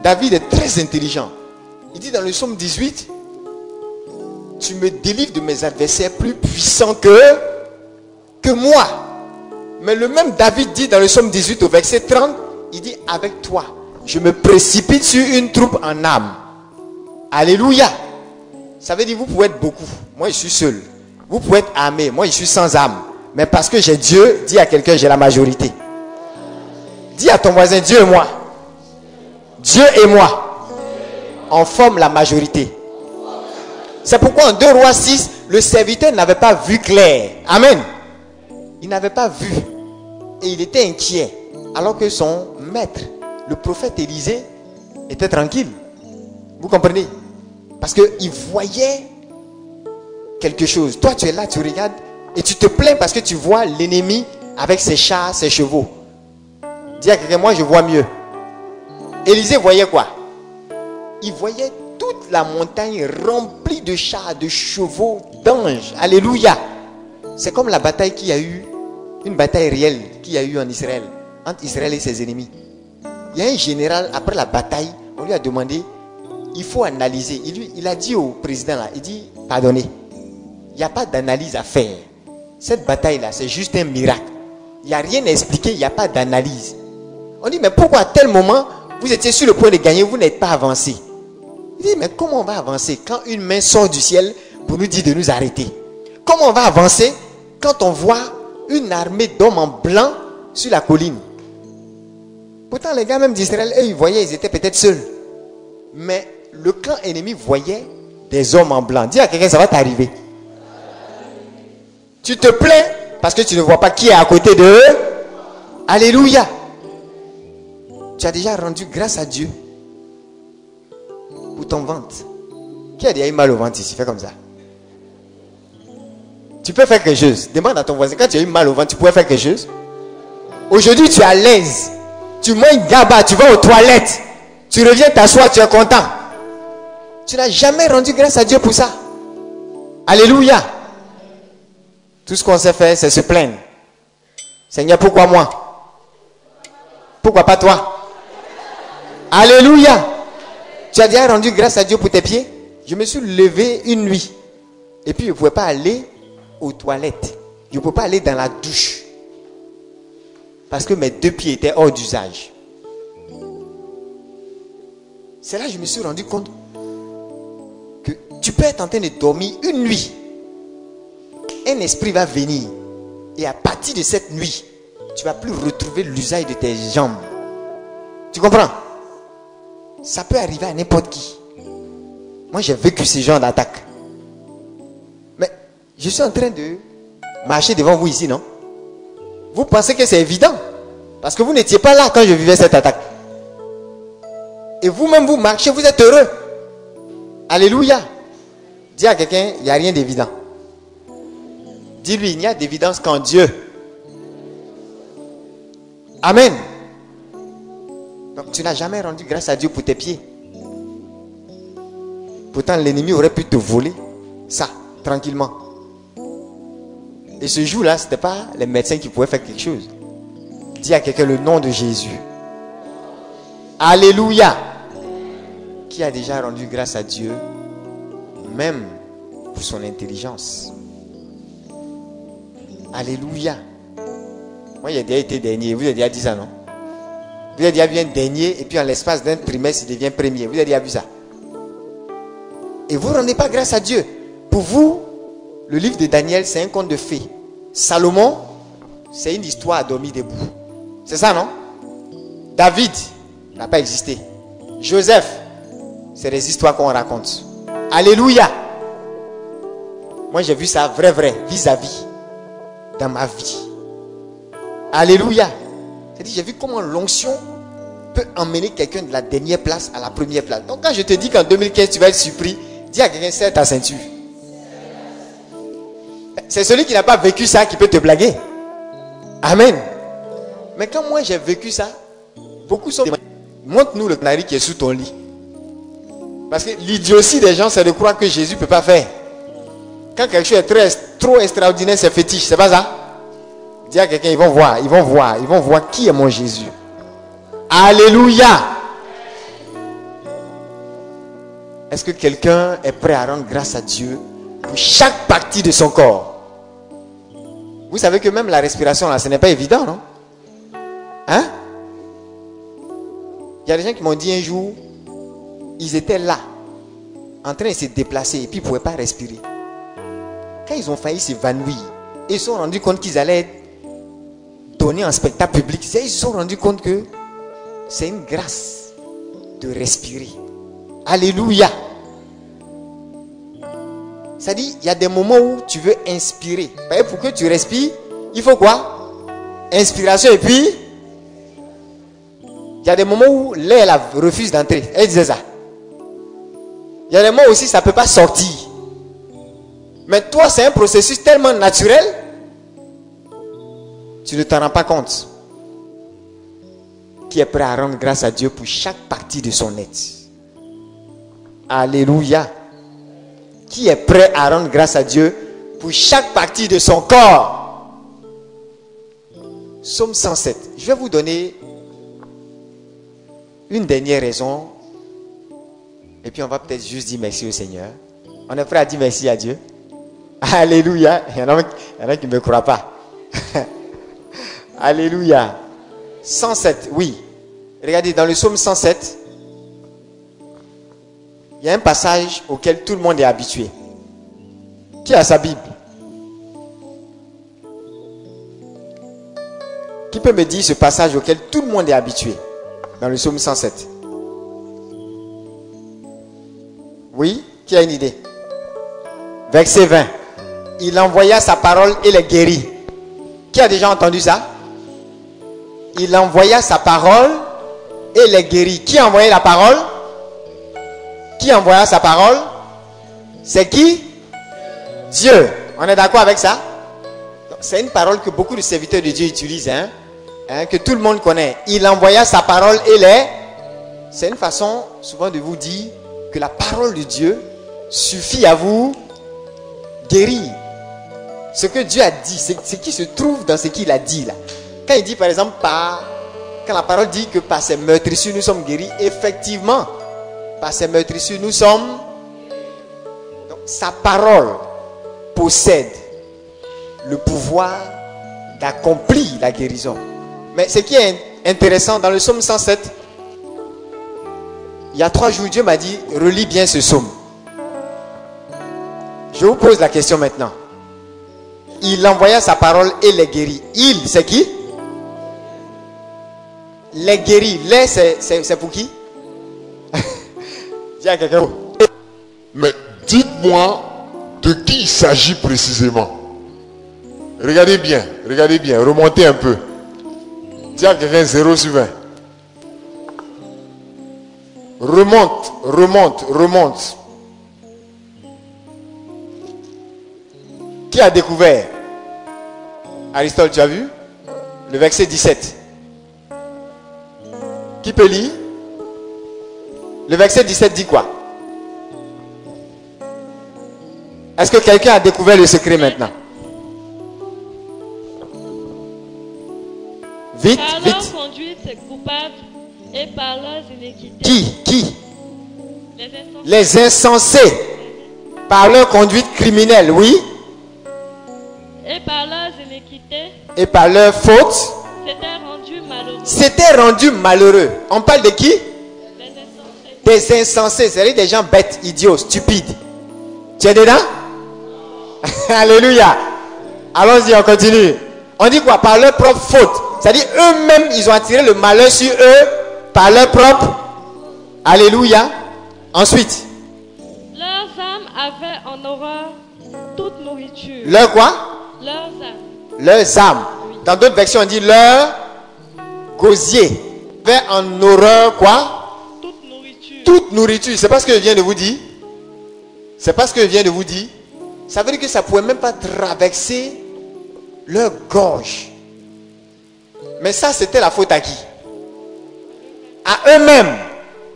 David est très intelligent. Il dit dans le psaume 18, tu me délivres de mes adversaires plus puissants que moi. Mais le même David dit dans le psaume 18 au verset 30, il dit avec toi, je me précipite sur une troupe en âme. Alléluia. Ça veut dire vous pouvez être beaucoup. Moi je suis seul. Vous pouvez être armé. Moi je suis sans âme. Mais parce que j'ai Dieu, dis à quelqu'un j'ai la majorité. Dis à ton voisin Dieu et moi. Dieu et moi. On forme la majorité. C'est pourquoi en 2 Rois 6, le serviteur n'avait pas vu clair. Amen. Il n'avait pas vu. Et il était inquiet. Alors que son maître, le prophète Élisée, était tranquille. Vous comprenez? Parce qu'il voyait quelque chose. Toi tu es là, tu regardes et tu te plains parce que tu vois l'ennemi avec ses chars, ses chevaux. Dis à quelqu'un, moi je vois mieux. Élisée voyait quoi? Il voyait toute la montagne remplie de chars, de chevaux, d'anges. Alléluia. C'est comme la bataille qu'il y a eu, une bataille réelle qu'il y a eu en Israël, entre Israël et ses ennemis. Il y a un général, après la bataille, on lui a demandé, il faut analyser. Il a dit au président là, il dit, pardonnez, il n'y a pas d'analyse à faire. Cette bataille-là, c'est juste un miracle. Il n'y a rien à expliquer, il n'y a pas d'analyse. On dit, mais pourquoi à tel moment, vous étiez sur le point de gagner, vous n'êtes pas avancé? Il dit, mais comment on va avancer quand une main sort du ciel pour nous dire de nous arrêter? Comment on va avancer quand on voit une armée d'hommes en blanc sur la colline? Pourtant, les gars même d'Israël, eux, ils voyaient, ils étaient peut-être seuls. Mais le camp ennemi voyait des hommes en blanc. Dis à quelqu'un, ça va t'arriver. Tu te plains parce que tu ne vois pas qui est à côté de eux. Alléluia. Tu as déjà rendu grâce à Dieu pour ton ventre. Qui a déjà eu mal au ventre ici? Fais comme ça. Tu peux faire quelque chose. Demande à ton voisin, quand tu as eu mal au ventre, tu pourrais faire quelque chose? Aujourd'hui, tu es à l'aise. Tu manges gaba, tu vas aux toilettes. Tu reviens t'asseoir, tu es content. Tu n'as jamais rendu grâce à Dieu pour ça. Alléluia. Tout ce qu'on sait faire, c'est se plaindre. Seigneur, pourquoi moi? Pourquoi pas toi? Alléluia. Tu as déjà rendu grâce à Dieu pour tes pieds? Je me suis levé une nuit. Et puis je ne pouvais pas aller aux toilettes. Je ne pouvais pas aller dans la douche. Parce que mes 2 pieds étaient hors d'usage. C'est là que je me suis rendu compte que tu peux être en train de dormir une nuit. Un esprit va venir. Et à partir de cette nuit, tu ne vas plus retrouver l'usage de tes jambes. Tu comprends? Ça peut arriver à n'importe qui. Moi, j'ai vécu ce genre d'attaque. Mais je suis en train de marcher devant vous ici, non? Vous pensez que c'est évident? Parce que vous n'étiez pas là quand je vivais cette attaque. Et vous-même, vous marchez, vous êtes heureux. Alléluia. Dis à quelqu'un, il n'y a rien d'évident. Dis-lui, il n'y a d'évidence qu'en Dieu. Amen. Donc tu n'as jamais rendu grâce à Dieu pour tes pieds. Pourtant l'ennemi aurait pu te voler ça, tranquillement. Et ce jour-là, ce n'était pas les médecins qui pouvaient faire quelque chose. Dis à quelqu'un le nom de Jésus. Alléluia. Qui a déjà rendu grâce à Dieu, même pour son intelligence. Alléluia. Moi, j'ai déjà été dernier. Vous avez déjà dit ça, non? Vous avez déjà vu un dernier et puis en l'espace d'un trimestre, il devient premier. Vous avez déjà vu ça? Et vous ne rendez pas grâce à Dieu. Pour vous, le livre de Daniel, c'est un conte de fées. Salomon, c'est une histoire à dormir debout. C'est ça, non? David n'a pas existé. Joseph, c'est des histoires qu'on raconte. Alléluia. Moi, j'ai vu ça vrai, vis-à-vis, dans ma vie. Alléluia. C'est-à-dire, j'ai vu comment l'onction peut emmener quelqu'un de la dernière place à la première place. Donc, quand je te dis qu'en 2015, tu vas être surpris, dis à quelqu'un, serre ta ceinture. C'est celui qui n'a pas vécu ça qui peut te blaguer. Amen. Mais quand moi j'ai vécu ça, beaucoup sont... Montre-nous le canari qui est sous ton lit. Parce que l'idiotie des gens, c'est de croire que Jésus ne peut pas faire. Quand quelque chose est trop extraordinaire, c'est fétiche, c'est pas ça? Dis à quelqu'un, ils vont voir qui est mon Jésus. Alléluia. Est-ce que quelqu'un est prêt à rendre grâce à Dieu pour chaque partie de son corps? Vous savez que même la respiration, là, ce n'est pas évident, non? Hein? Il y a des gens qui m'ont dit un jour, ils étaient là, en train de se déplacer, et puis ils ne pouvaient pas respirer. Quand ils ont failli s'évanouir, ils se sont rendus compte qu'ils allaient être donnés en spectacle public. Ils se sont rendus compte que c'est une grâce de respirer. Alléluia. Ça dit, il y a des moments où tu veux inspirer. Pour que tu respires, il faut quoi? Inspiration et puis... Il y a des moments où l'air refuse d'entrer. Elle disait ça. Il y a des moments aussi, ça ne peut pas sortir. Mais toi, c'est un processus tellement naturel, tu ne t'en rends pas compte. Qui est prêt à rendre grâce à Dieu pour chaque partie de son être? Alléluia. Qui est prêt à rendre grâce à Dieu pour chaque partie de son corps? Psaume 107. Je vais vous donner une dernière raison. Et puis on va peut-être juste dire merci au Seigneur. On est prêt à dire merci à Dieu? Alléluia. Il y en a qui ne me croient pas. Alléluia. 107, oui. Regardez, dans le psaume 107, il y a un passage auquel tout le monde est habitué. Qui a sa Bible? Qui peut me dire ce passage auquel tout le monde est habitué? Dans le psaume 107. Oui? Qui a une idée? Verset 20. Il envoya sa parole et les guérit. Qui a déjà entendu ça? Il envoya sa parole et les guérit. Qui a envoyé la parole? Qui envoya sa parole? C'est qui? Dieu. On est d'accord avec ça? C'est une parole que beaucoup de serviteurs de Dieu utilisent, que tout le monde connaît. Il envoya sa parole et les... C'est une façon souvent de vous dire que la parole de Dieu suffit à vous guérir. Ce que Dieu a dit, c'est ce qui se trouve dans ce qu'il a dit là. Quand il dit par exemple, quand la parole dit que par ses meurtrissures nous sommes guéris, effectivement, par ses meurtrissures nous sommes... Donc, sa parole possède le pouvoir d'accomplir la guérison. Mais ce qui est intéressant, dans le psaume 107, il y a 3 jours, Dieu m'a dit, relis bien ce psaume. Je vous pose la question maintenant. Il envoya sa parole et les guérit. Il, c'est qui? Les guérit. Les, c'est pour qui? Dis à quelqu'un. Mais dites-moi de qui il s'agit précisément. Regardez bien, remontez un peu. Dis à quelqu'un 0 sur 20. Remonte. Qui a découvert? Aristote, tu as vu? Le verset 17. Qui Qui peut lire? Le verset 17 dit quoi? Est-ce que quelqu'un a découvert le secret maintenant? Vite, Par vite. leur conduite coupable et par leurs iniquités. Qui? Les insensés. Les insensés. Par leur conduite criminelle, oui. Et par leurs iniquités, Et par leur faute, s'étaient rendus malheureux. s'étaient rendus malheureux. On parle de qui? Les insensés. Des insensés, c'est-à-dire des gens bêtes, idiots, stupides. Tu es dedans? Alléluia. Allons-y, on continue. On dit quoi? Par leur propre faute. C'est-à-dire eux-mêmes, ils ont attiré le malheur sur eux par leur propre. Alléluia. Ensuite, Leurs âmes avaient en horreur toute nourriture. leur quoi? Leurs âmes. Leurs âmes. Dans d'autres versions, on dit leur gosier. Fait en horreur quoi? Toute nourriture. Toute nourriture. C'est pas ce que je viens de vous dire? C'est pas ce que je viens de vous dire? Ça veut dire que ça ne pouvait même pas traverser leur gorge. Mais ça, c'était la faute à qui? À eux-mêmes.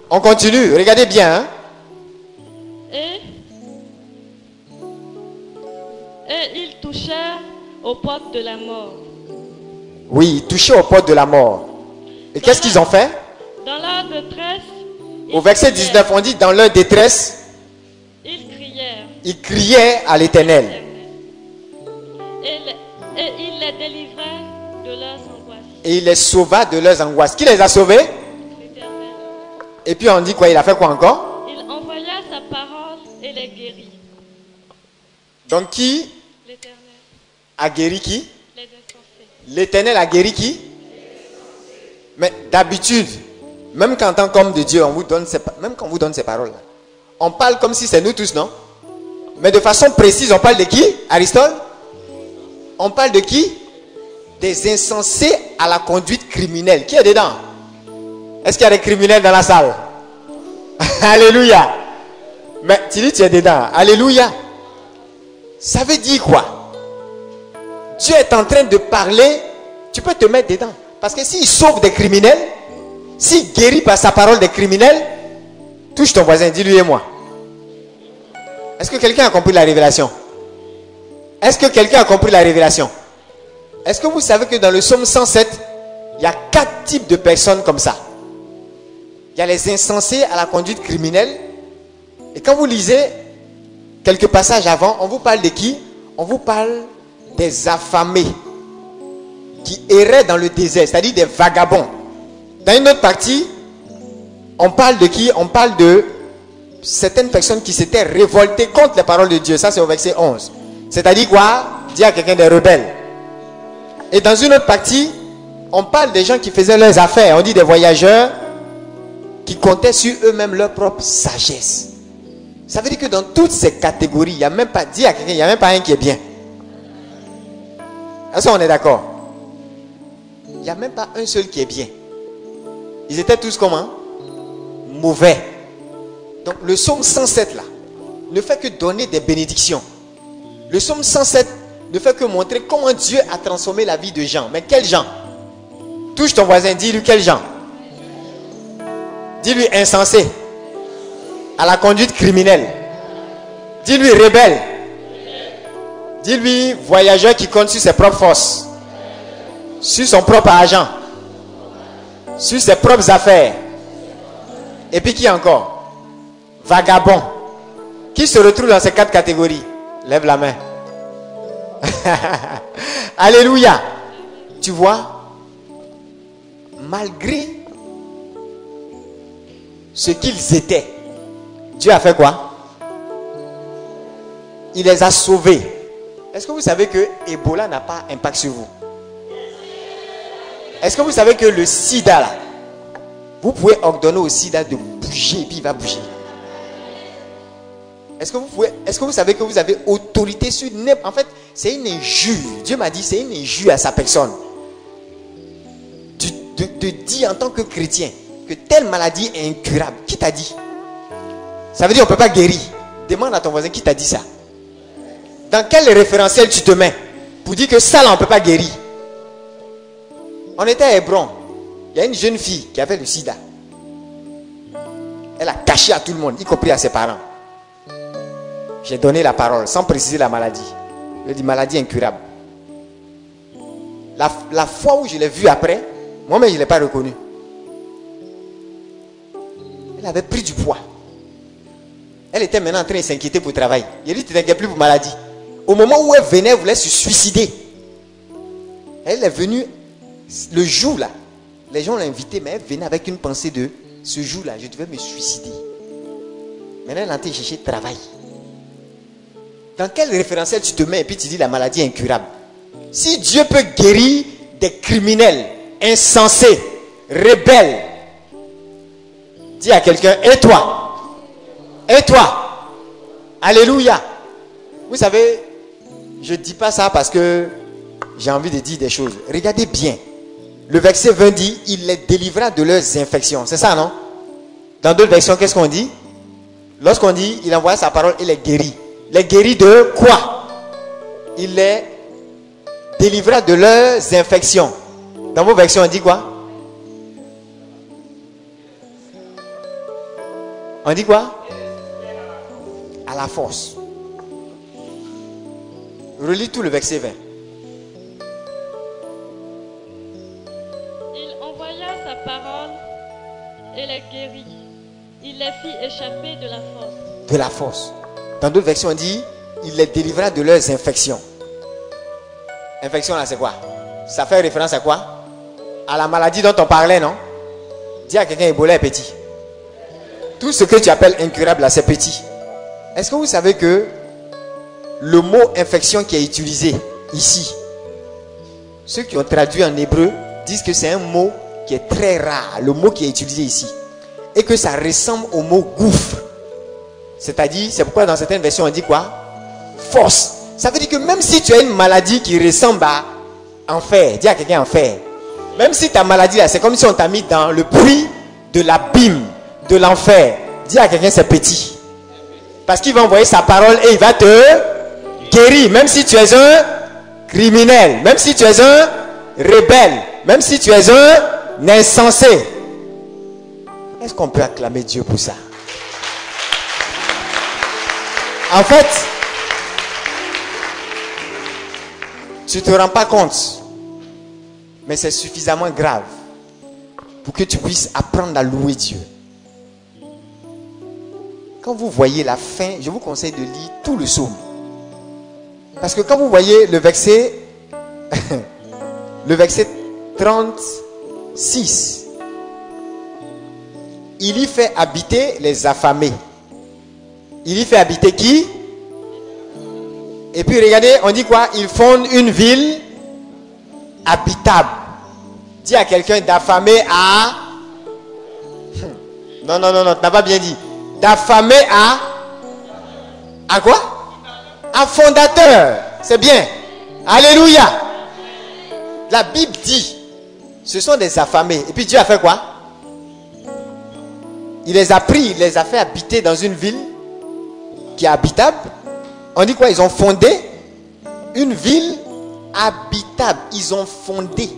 On continue. Regardez bien. Hein? Et ils touchèrent aux portes de la mort. Oui, ils touchaient aux portes de la mort. Et qu'est-ce qu'ils ont fait? Dans leur détresse, Au verset 19, on dit dans leur détresse, ils crièrent. ils criaient à l'Éternel. Et il les délivrait de leurs angoisses. Et il les sauva de leurs angoisses. Qui les a sauvés? L'Éternel. Et puis on dit quoi? Il a fait quoi encore? Il envoya sa parole et les guérit. Donc qui L'Éternel. a guéri qui? Les insensés. L'Éternel a guéri qui? Mais d'habitude, même qu'en tant qu'homme de Dieu, on vous donne même quand on vous donne ces paroles, on parle comme si c'est nous tous, non? Mais de façon précise, on parle de qui? Aristote? On parle de qui? Des insensés à la conduite criminelle. Qui est dedans? Est-ce qu'il y a des criminels dans la salle? Alléluia. Mais tu dis tu es dedans. Alléluia. Ça veut dire quoi? Dieu est en train de parler. Tu peux te mettre dedans. Parce que s'il sauve des criminels, s'il guérit par sa parole des criminels, touche ton voisin, dis-lui et moi. Est-ce que quelqu'un a compris la révélation? Est-ce que quelqu'un a compris la révélation? Est-ce que vous savez que dans le psaume 107, il y a 4 types de personnes comme ça? Il y a les insensés à la conduite criminelle. Et quand vous lisez quelques passages avant, on vous parle de qui? On vous parle des affamés qui erraient dans le désert, c'est-à-dire des vagabonds. Dans une autre partie, on parle de qui? On parle de certaines personnes qui s'étaient révoltées contre les paroles de Dieu. Ça, c'est au verset 11. C'est-à-dire quoi? Dire à quelqu'un des rebelles. Et dans une autre partie, on parle des gens qui faisaient leurs affaires. On dit des voyageurs qui comptaient sur eux-mêmes leur propre sagesse. Ça veut dire que dans toutes ces catégories, il n'y a même pas, dit à quelqu'un, il n'y a même pas un qui est bien. Est-ce qu'on est d'accord? Il n'y a même pas un seul qui est bien. Ils étaient tous comment? Mauvais. Donc le psaume 107 là ne fait que donner des bénédictions. Le psaume 107 ne fait que montrer comment Dieu a transformé la vie de gens. Mais quels gens? Touche ton voisin, dis-lui quels gens? Dis-lui insensé, à la conduite criminelle. Dis-lui rebelle. Dis-lui voyageur qui compte sur ses propres forces, sur son propre argent, sur ses propres affaires. Et puis qui encore? Vagabond. Qui se retrouve dans ces 4 catégories? Lève la main. Alléluia. Tu vois, malgré ce qu'ils étaient, Dieu a fait quoi? Il les a sauvés. Est-ce que vous savez que Ebola n'a pas impact sur vous? Est-ce que vous savez que le sida là, vous pouvez ordonner au sida de bouger et puis il va bouger? Est-ce que vous savez que vous avez autorité sur... En fait, c'est une injure. Dieu m'a dit, c'est une injure à sa personne. De dire en tant que chrétien que telle maladie est incurable. Qui t'a dit? Ça veut dire qu'on ne peut pas guérir. Demande à ton voisin qui t'a dit ça. Dans quel référentiel tu te mets pour dire que ça là on ne peut pas guérir? On était à Hébron. Il y a une jeune fille qui avait le sida. Elle a caché à tout le monde, y compris à ses parents. J'ai donné la parole sans préciser la maladie. Je dis maladie incurable. La fois où je l'ai vue après, moi-même je ne l'ai pas reconnue. Elle avait pris du poids. Elle était maintenant en train de s'inquiéter pour le travail. Il a dit, tu ne t'inquiètes plus pour maladie. Au moment où elle venait, elle voulait se suicider. Elle est venue le jour là. Les gens l'ont invitée, mais elle venait avec une pensée de ce jour là, je devais me suicider. Maintenant, elle est en train de chercher travail. Dans quel référentiel tu te mets et puis tu dis la maladie est incurable? Si Dieu peut guérir des criminels, insensés, rebelles, dis à quelqu'un, et toi? Et toi? Alléluia. Vous savez, je ne dis pas ça parce que j'ai envie de dire des choses. Regardez bien. Le verset 20 dit, il les délivra de leurs infections. C'est ça, non? Dans d'autres versions, qu'est-ce qu'on dit? Lorsqu'on dit, il envoie sa parole et les guérit. Les guérit de quoi? Il les délivra de leurs infections. Dans vos versions, on dit quoi? On dit quoi? À la force. Relis tout le verset 20. Il envoya sa parole et les guérit. Il les fit échapper de la force. De la force. Dans d'autres versions, on dit, il les délivra de leurs infections. Infection là, c'est quoi? Ça fait référence à quoi? À la maladie dont on parlait, non? Dis à quelqu'un, Ebola est petit. Tout ce que tu appelles incurable là, c'est petit. Est-ce que vous savez que le mot infection qui est utilisé ici, ceux qui ont traduit en hébreu disent que c'est un mot qui est très rare, le mot qui est utilisé ici, et que ça ressemble au mot gouffre. C'est-à-dire, c'est pourquoi dans certaines versions on dit quoi? Force. Ça veut dire que même si tu as une maladie qui ressemble à enfer, dis à quelqu'un enfer, même si ta maladie là, c'est comme si on t'a mis dans le puits de l'abîme, de l'enfer, dis à quelqu'un c'est petit. Parce qu'il va envoyer sa parole et il va te guérir, même si tu es un criminel, même si tu es un rebelle, même si tu es un insensé. Est-ce qu'on peut acclamer Dieu pour ça? En fait, tu ne te rends pas compte, mais c'est suffisamment grave pour que tu puisses apprendre à louer Dieu. Quand vous voyez la fin, je vous conseille de lire tout le psaume. Parce que quand vous voyez le verset, le verset 36, il y fait habiter les affamés. Il y fait habiter qui? Et puis regardez, on dit quoi? Ils fondent une ville habitable. Dis à quelqu'un d'affamé à... Non, tu n'as pas bien dit. D'affamé à quoi? À fondateur. C'est bien. Alléluia. La Bible dit, ce sont des affamés. Et puis Dieu a fait quoi? Il les a pris, il les a fait habiter dans une ville qui est habitable. On dit quoi? Ils ont fondé une ville habitable. Ils ont fondé.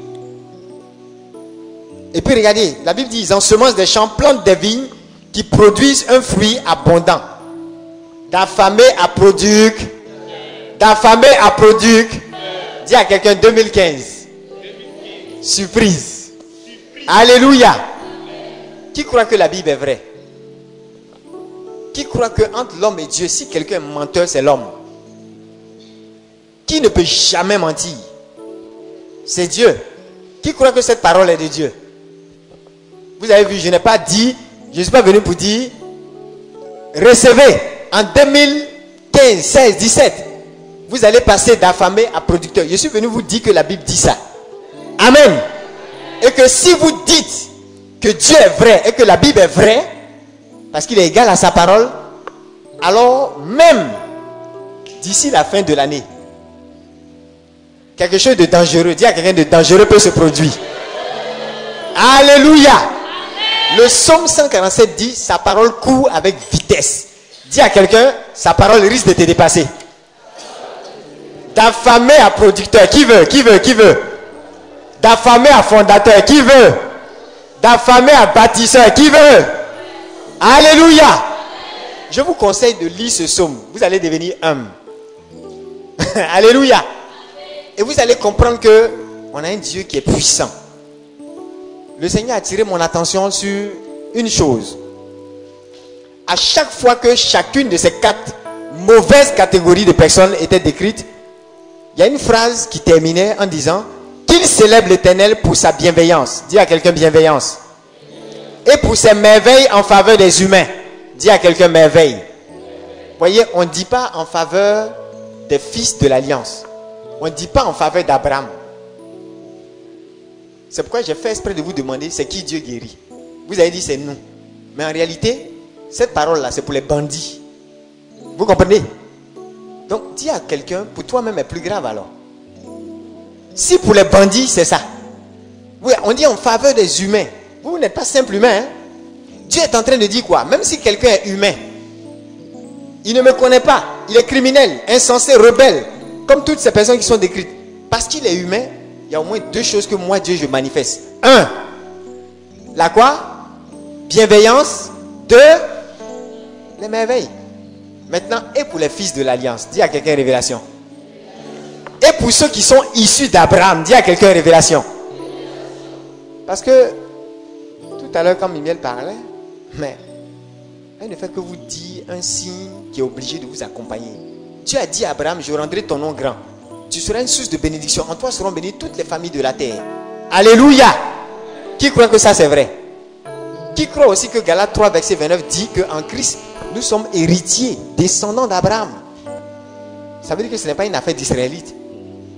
Et puis regardez, la Bible dit, ils ensemencent des champs, plantent des vignes qui produisent un fruit abondant. D'affamé à produire. D'affamé à produire. Dis à quelqu'un 2015. Surprise. Alléluia. Qui croit que la Bible est vraie? Qui croit que entre l'homme et Dieu, si quelqu'un est menteur, c'est l'homme? Qui ne peut jamais mentir? C'est Dieu. Qui croit que cette parole est de Dieu? Vous avez vu, je n'ai pas dit, je ne suis pas venu pour dire, recevez en 2015, 16, 17, vous allez passer d'affamé à producteur. Je suis venu vous dire que la Bible dit ça. Amen. Et que si vous dites que Dieu est vrai et que la Bible est vraie, parce qu'il est égal à sa parole, alors même d'ici la fin de l'année, quelque chose de dangereux, dis à quelqu'un de dangereux peut se produire. Alléluia. Le psaume 147 dit, sa parole court avec vitesse. Dis à quelqu'un, sa parole risque de te dépasser. D'affamé à producteur, qui veut? D'affamé à fondateur, qui veut? D'affamé à bâtisseur, qui veut? Alléluia. Je vous conseille de lire ce psaume. Vous allez devenir humble. Alléluia. Et vous allez comprendre que on a un Dieu qui est puissant. Le Seigneur a attiré mon attention sur une chose. À chaque fois que chacune de ces 4 mauvaises catégories de personnes était décrite, il y a une phrase qui terminait en disant qu'il célèbre l'Éternel pour sa bienveillance. Dis à quelqu'un bienveillance. Et pour ses merveilles en faveur des humains. Dis à quelqu'un merveille. Voyez, on ne dit pas en faveur des fils de l'alliance. On ne dit pas en faveur d'Abraham. C'est pourquoi j'ai fait exprès de vous demander c'est qui Dieu guérit. Vous avez dit c'est nous. Mais en réalité, cette parole-là, c'est pour les bandits. Vous comprenez? Donc, dis à quelqu'un, pour toi-même est plus grave alors. Si pour les bandits, c'est ça. Oui, on dit en faveur des humains. Vous n'êtes pas simple humain. Hein? Dieu est en train de dire quoi? Même si quelqu'un est humain, il ne me connaît pas. Il est criminel, insensé, rebelle. Comme toutes ces personnes qui sont décrites. Parce qu'il est humain, il y a au moins 2 choses que moi, Dieu, je manifeste. 1. La quoi? Bienveillance. 2. Les merveilles. Maintenant, et pour les fils de l'alliance, dis à quelqu'un révélation. Et pour ceux qui sont issus d'Abraham, dis à quelqu'un révélation. Parce que tout à l'heure, quand Mimiel parlait, mais elle ne fait que vous dire un signe qui est obligé de vous accompagner. Dieu a dit à Abraham, je rendrai ton nom grand. Tu seras une source de bénédiction. En toi seront bénies toutes les familles de la terre. Alléluia. Qui croit que ça c'est vrai? Qui croit aussi que Galates 3 verset 29 dit qu'en Christ, nous sommes héritiers, descendants d'Abraham. Ça veut dire que ce n'est pas une affaire d'Israélite.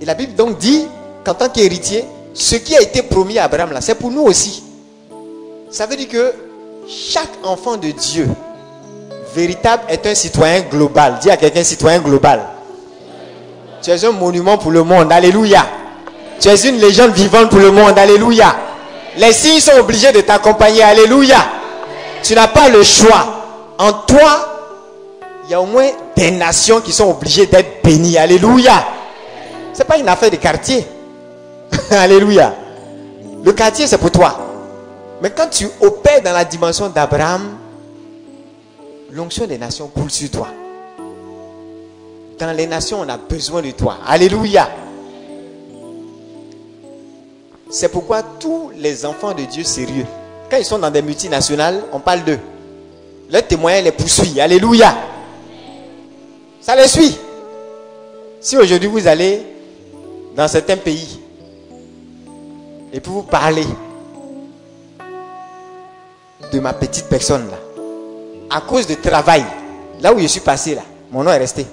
Et la Bible donc dit qu'en tant qu'héritier, ce qui a été promis à Abraham là, c'est pour nous aussi. Ça veut dire que chaque enfant de Dieu véritable est un citoyen global. Dis à quelqu'un citoyen global. Tu es un monument pour le monde. Alléluia. Tu es une légende vivante pour le monde. Alléluia. Les signes sont obligés de t'accompagner. Alléluia. Tu n'as pas le choix. En toi, il y a au moins des nations qui sont obligées d'être bénies. Alléluia. Ce n'est pas une affaire de quartier. Alléluia. Le quartier, c'est pour toi. Mais quand tu opères dans la dimension d'Abraham, l'onction des nations coule sur toi. Dans les nations, on a besoin de toi. Alléluia. C'est pourquoi tous les enfants de Dieu sérieux, quand ils sont dans des multinationales, on parle d'eux. Leur témoignage les poursuit. Alléluia. Ça les suit. Si aujourd'hui vous allez dans certains pays et puis vous parlez de ma petite personne là, à cause de travail, là où je suis passé là, mon nom est resté.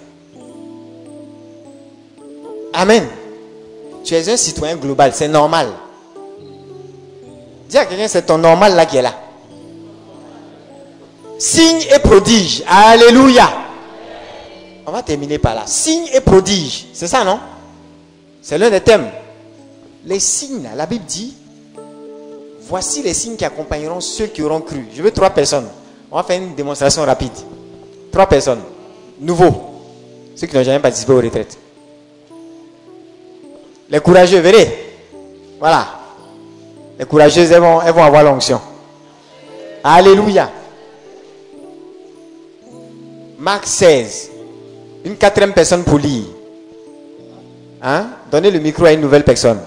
Amen. Tu es un citoyen global, c'est normal. Dis à quelqu'un, c'est ton normal là qui est là. Signe et prodige. Alléluia. On va terminer par là. Signe et prodige. C'est ça, non? C'est l'un des thèmes. Les signes, là, la Bible dit, voici les signes qui accompagneront ceux qui auront cru. Je veux 3 personnes. On va faire une démonstration rapide. 3 personnes. Nouveaux. Ceux qui n'ont jamais participé aux retraites. Les courageux, verrez. Voilà. Les courageuses, elles vont avoir l'onction. Alléluia. Marc 16. Une 4e personne pour lire. Hein? Donnez le micro à une nouvelle personne.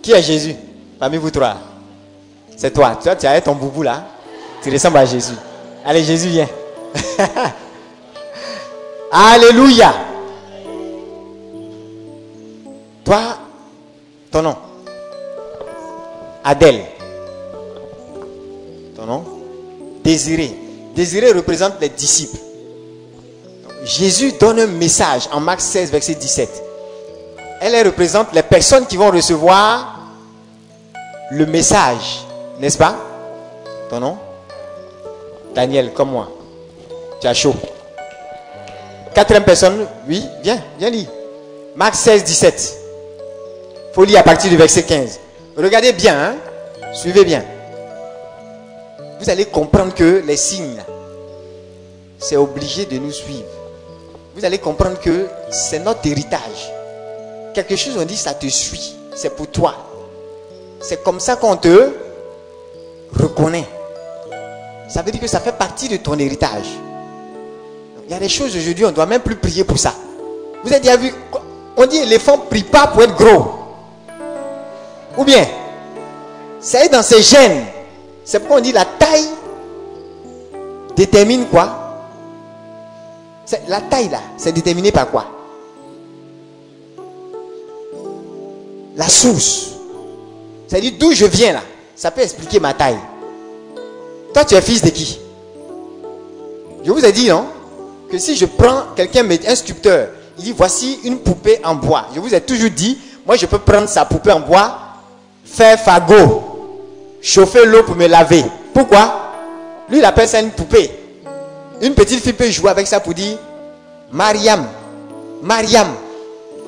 Qui est Jésus? Parmi vous 3. C'est toi. Toi, tu as ton boubou là. Tu ressembles à Jésus. Allez, Jésus, viens. Alléluia. Toi, ton nom? Adèle. Ton nom? Désiré. Désiré représente les disciples. Donc, Jésus donne un message en Marc 16, verset 17. Elle représente les personnes qui vont recevoir le message. N'est-ce pas? Ton nom? Daniel, comme moi. Tu as chaud. 4e personne, oui, viens lire. Marc 16, 17. Il faut lire à partir du verset 15. Regardez bien, hein? Suivez bien. Vous allez comprendre que les signes, c'est obligé de nous suivre. Vous allez comprendre que c'est notre héritage. Quelque chose, on dit, ça te suit. C'est pour toi. C'est comme ça qu'on te reconnaît. Ça veut dire que ça fait partie de ton héritage. Il y a des choses aujourd'hui, on ne doit même plus prier pour ça. Vous avez déjà vu, on dit l'éléphant ne prie pas pour être gros. Ou bien, ça est dans ses gènes. C'est pourquoi on dit la taille détermine quoi? La taille là, c'est déterminé par quoi? La source. C'est-à-dire d'où je viens là. Ça peut expliquer ma taille. Toi, tu es fils de qui? Je vous ai dit, non? Que si je prends quelqu'un, un sculpteur, il dit voici une poupée en bois. Je vous ai toujours dit, moi je peux prendre sa poupée en bois, faire fagot, chauffer l'eau pour me laver. Pourquoi? Lui, il appelle ça une poupée. Une petite fille peut jouer avec ça pour dire Mariam, Mariam.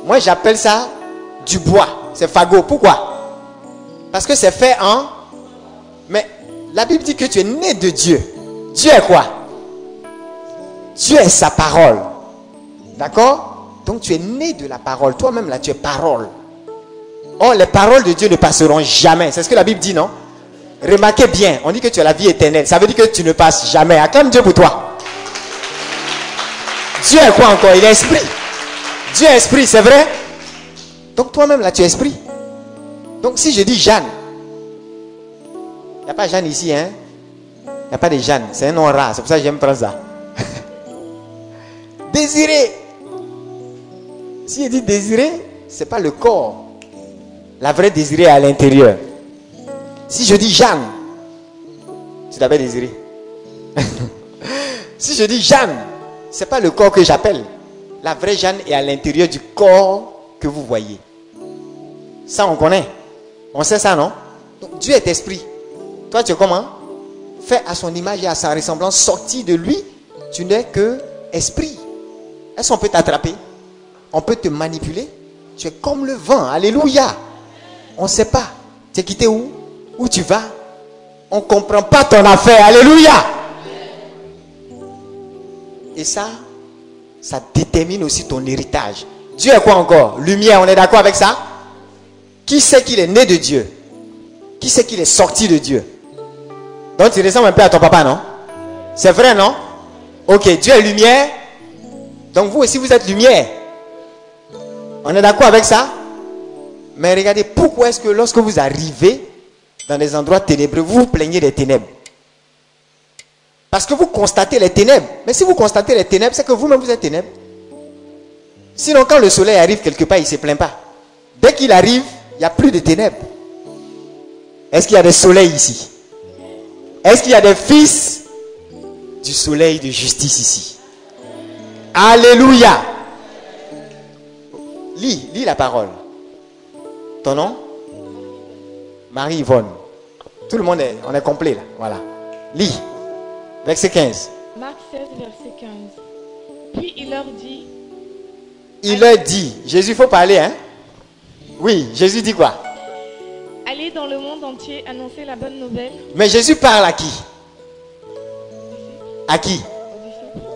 Moi, j'appelle ça du bois. C'est fagot. Pourquoi? Parce que c'est fait en... Mais la Bible dit que tu es né de Dieu. Dieu est quoi? Dieu est sa parole. D'accord? Donc tu es né de la parole. Toi-même là, tu es parole. Or, les paroles de Dieu ne passeront jamais. C'est ce que la Bible dit, non? Remarquez bien, on dit que tu as la vie éternelle. Ça veut dire que tu ne passes jamais. Acclame Dieu pour toi. Dieu est quoi encore? Il est esprit. Dieu est esprit, c'est vrai? Donc toi-même là, tu es esprit. Donc si je dis Jeanne, il n'y a pas Jeanne ici, hein? Il n'y a pas de Jeanne. C'est un nom rare. C'est pour ça que j'aime prendre ça. Désiré. Si je dis désiré, ce n'est pas le corps. La vraie désirée est à l'intérieur. Si je dis Jeanne, tu t'appelles désiré. Si je dis Jeanne, ce n'est pas le corps que j'appelle. La vraie Jeanne est à l'intérieur du corps que vous voyez. Ça, on connaît. On sait ça, non? Donc, Dieu est esprit. Toi, tu es comment? Fait à son image et à sa ressemblance, sorti de lui, tu n'es que esprit. Est-ce qu'on peut t'attraper? On peut te manipuler? Tu es comme le vent. Alléluia. On ne sait pas. Tu es quitté où? Où tu vas? On ne comprend pas ton affaire. Alléluia. Et ça détermine aussi ton héritage. Dieu est quoi encore? Lumière, on est d'accord avec ça? Qui sait qu'il est né de Dieu? Qui sait qu'il est sorti de Dieu? Donc tu ressembles un peu à ton papa, non? C'est vrai, non? Ok, Dieu est lumière. Donc vous aussi vous êtes lumière. On est d'accord avec ça? Mais regardez, pourquoi est-ce que lorsque vous arrivez dans des endroits ténébreux, vous vous plaignez des ténèbres? Parce que vous constatez les ténèbres. Mais si vous constatez les ténèbres, c'est que vous-même vous êtes ténèbres. Sinon, quand le soleil arrive quelque part, il ne se plaint pas. Dès qu'il arrive, il n'y a plus de ténèbres. Est-ce qu'il y a des soleils ici? Est-ce qu'il y a des fils du soleil de justice ici? Alléluia. Lis la parole. Ton nom? Marie-Yvonne. Tout le monde on est complet là. Voilà. Lis. Verset 15. Marc 16, verset 15. Puis il leur dit... Il leur dit. Jésus, il faut parler, hein? Oui, Jésus dit quoi? Allez dans le monde entier annoncer la bonne nouvelle. Mais Jésus parle à qui? À qui?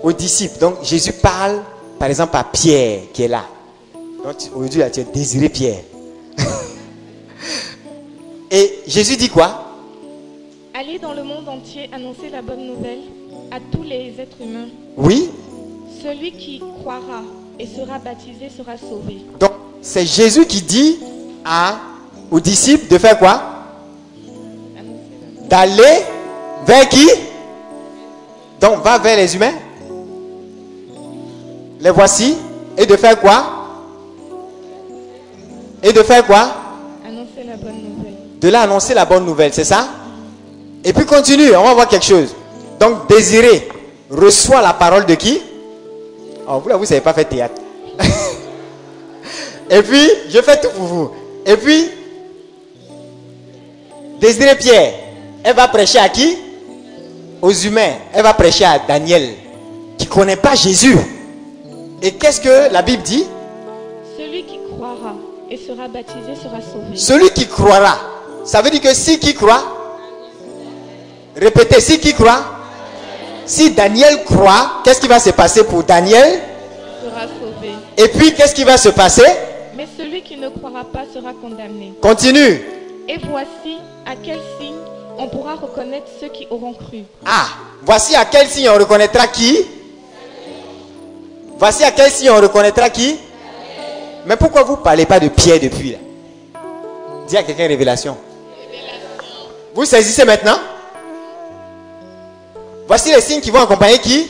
Aux disciples. Donc Jésus parle, par exemple, à Pierre qui est là. Donc aujourd'hui, là, tu es désiré Pierre. Et Jésus dit quoi? Allez dans le monde entier annoncer la bonne nouvelle à tous les êtres humains. Oui. Celui qui croira et sera baptisé sera sauvé. Donc c'est Jésus qui dit aux disciples de faire quoi? D'aller vers qui? Donc va vers les humains. Les voici. Et de faire quoi? Et de faire quoi? Annoncer la bonne nouvelle. De là annoncer la bonne nouvelle, c'est ça? Et puis continue, on va voir quelque chose. Donc Désiré reçoit la parole de qui? Oh, vous là, vous ne savez pas faire théâtre. Et puis, je fais tout pour vous. Et puis, Désiré Pierre, elle va prêcher à qui? Aux humains. Elle va prêcher à Daniel, qui ne connaît pas Jésus. Et qu'est-ce que la Bible dit? Celui qui croira et sera baptisé sera sauvé. Celui qui croira. Ça veut dire que si qui croit, répétez, si qui croit, si Daniel croit, qu'est-ce qui va se passer pour Daniel? Sera sauvé. Et puis, qu'est-ce qui va se passer? Mais celui qui ne croira pas sera condamné. Continue. Et voici à quel signe On pourra reconnaître ceux qui auront cru. Ah, voici à quel signe on reconnaîtra qui? Voici à quel signe on reconnaîtra qui? Mais pourquoi vous ne parlez pas de Pierre depuis là? Dis à quelqu'un révélation. Vous saisissez maintenant? Voici les signes qui vont accompagner qui?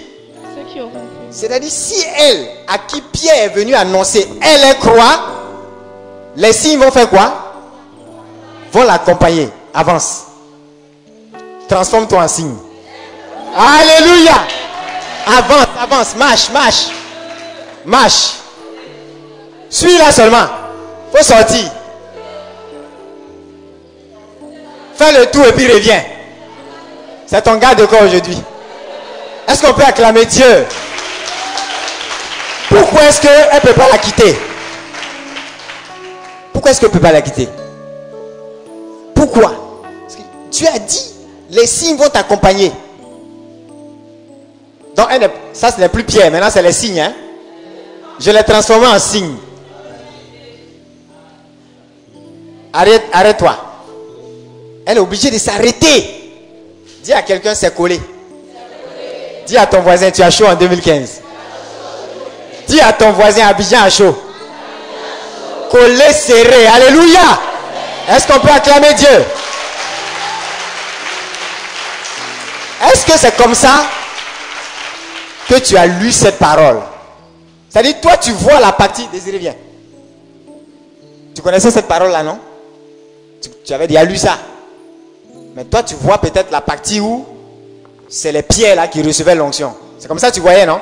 Ceux qui auront cru. C'est-à-dire, si elle, à qui Pierre est venu annoncer, elle croit, les signes vont faire quoi? Vont l'accompagner. Avance. Transforme-toi en signe. Alléluia. Avance, avance, marche, marche. Marche. Suis-la seulement. Faut sortir. Fais le tour et puis reviens. C'est ton garde de corps aujourd'hui. Est-ce qu'on peut acclamer Dieu? Pourquoi est-ce qu'elle ne peut pas la quitter? Pourquoi est-ce qu'elle ne peut pas la quitter? Pourquoi? Parce que Dieu a dit, les signes vont t'accompagner. Donc, ça ce n'est plus Pierre, maintenant c'est les signes. Hein? Je l'ai transformé en signe. Arrête-toi. Elle est obligée de s'arrêter. Dis à quelqu'un, c'est collé. Dis à ton voisin, tu as chaud en 2015. Dis à ton voisin, Abidjan a chaud. Collé, serré. Alléluia. Est-ce qu'on peut acclamer Dieu? Est-ce que c'est comme ça que tu as lu cette parole? C'est-à-dire, toi, tu vois la partie. Désiré, viens. Tu connaissais cette parole-là, non? Tu avais déjà lu ça. Mais toi, tu vois peut-être la partie où c'est les pierres là qui recevaient l'onction. C'est comme ça que tu voyais, non?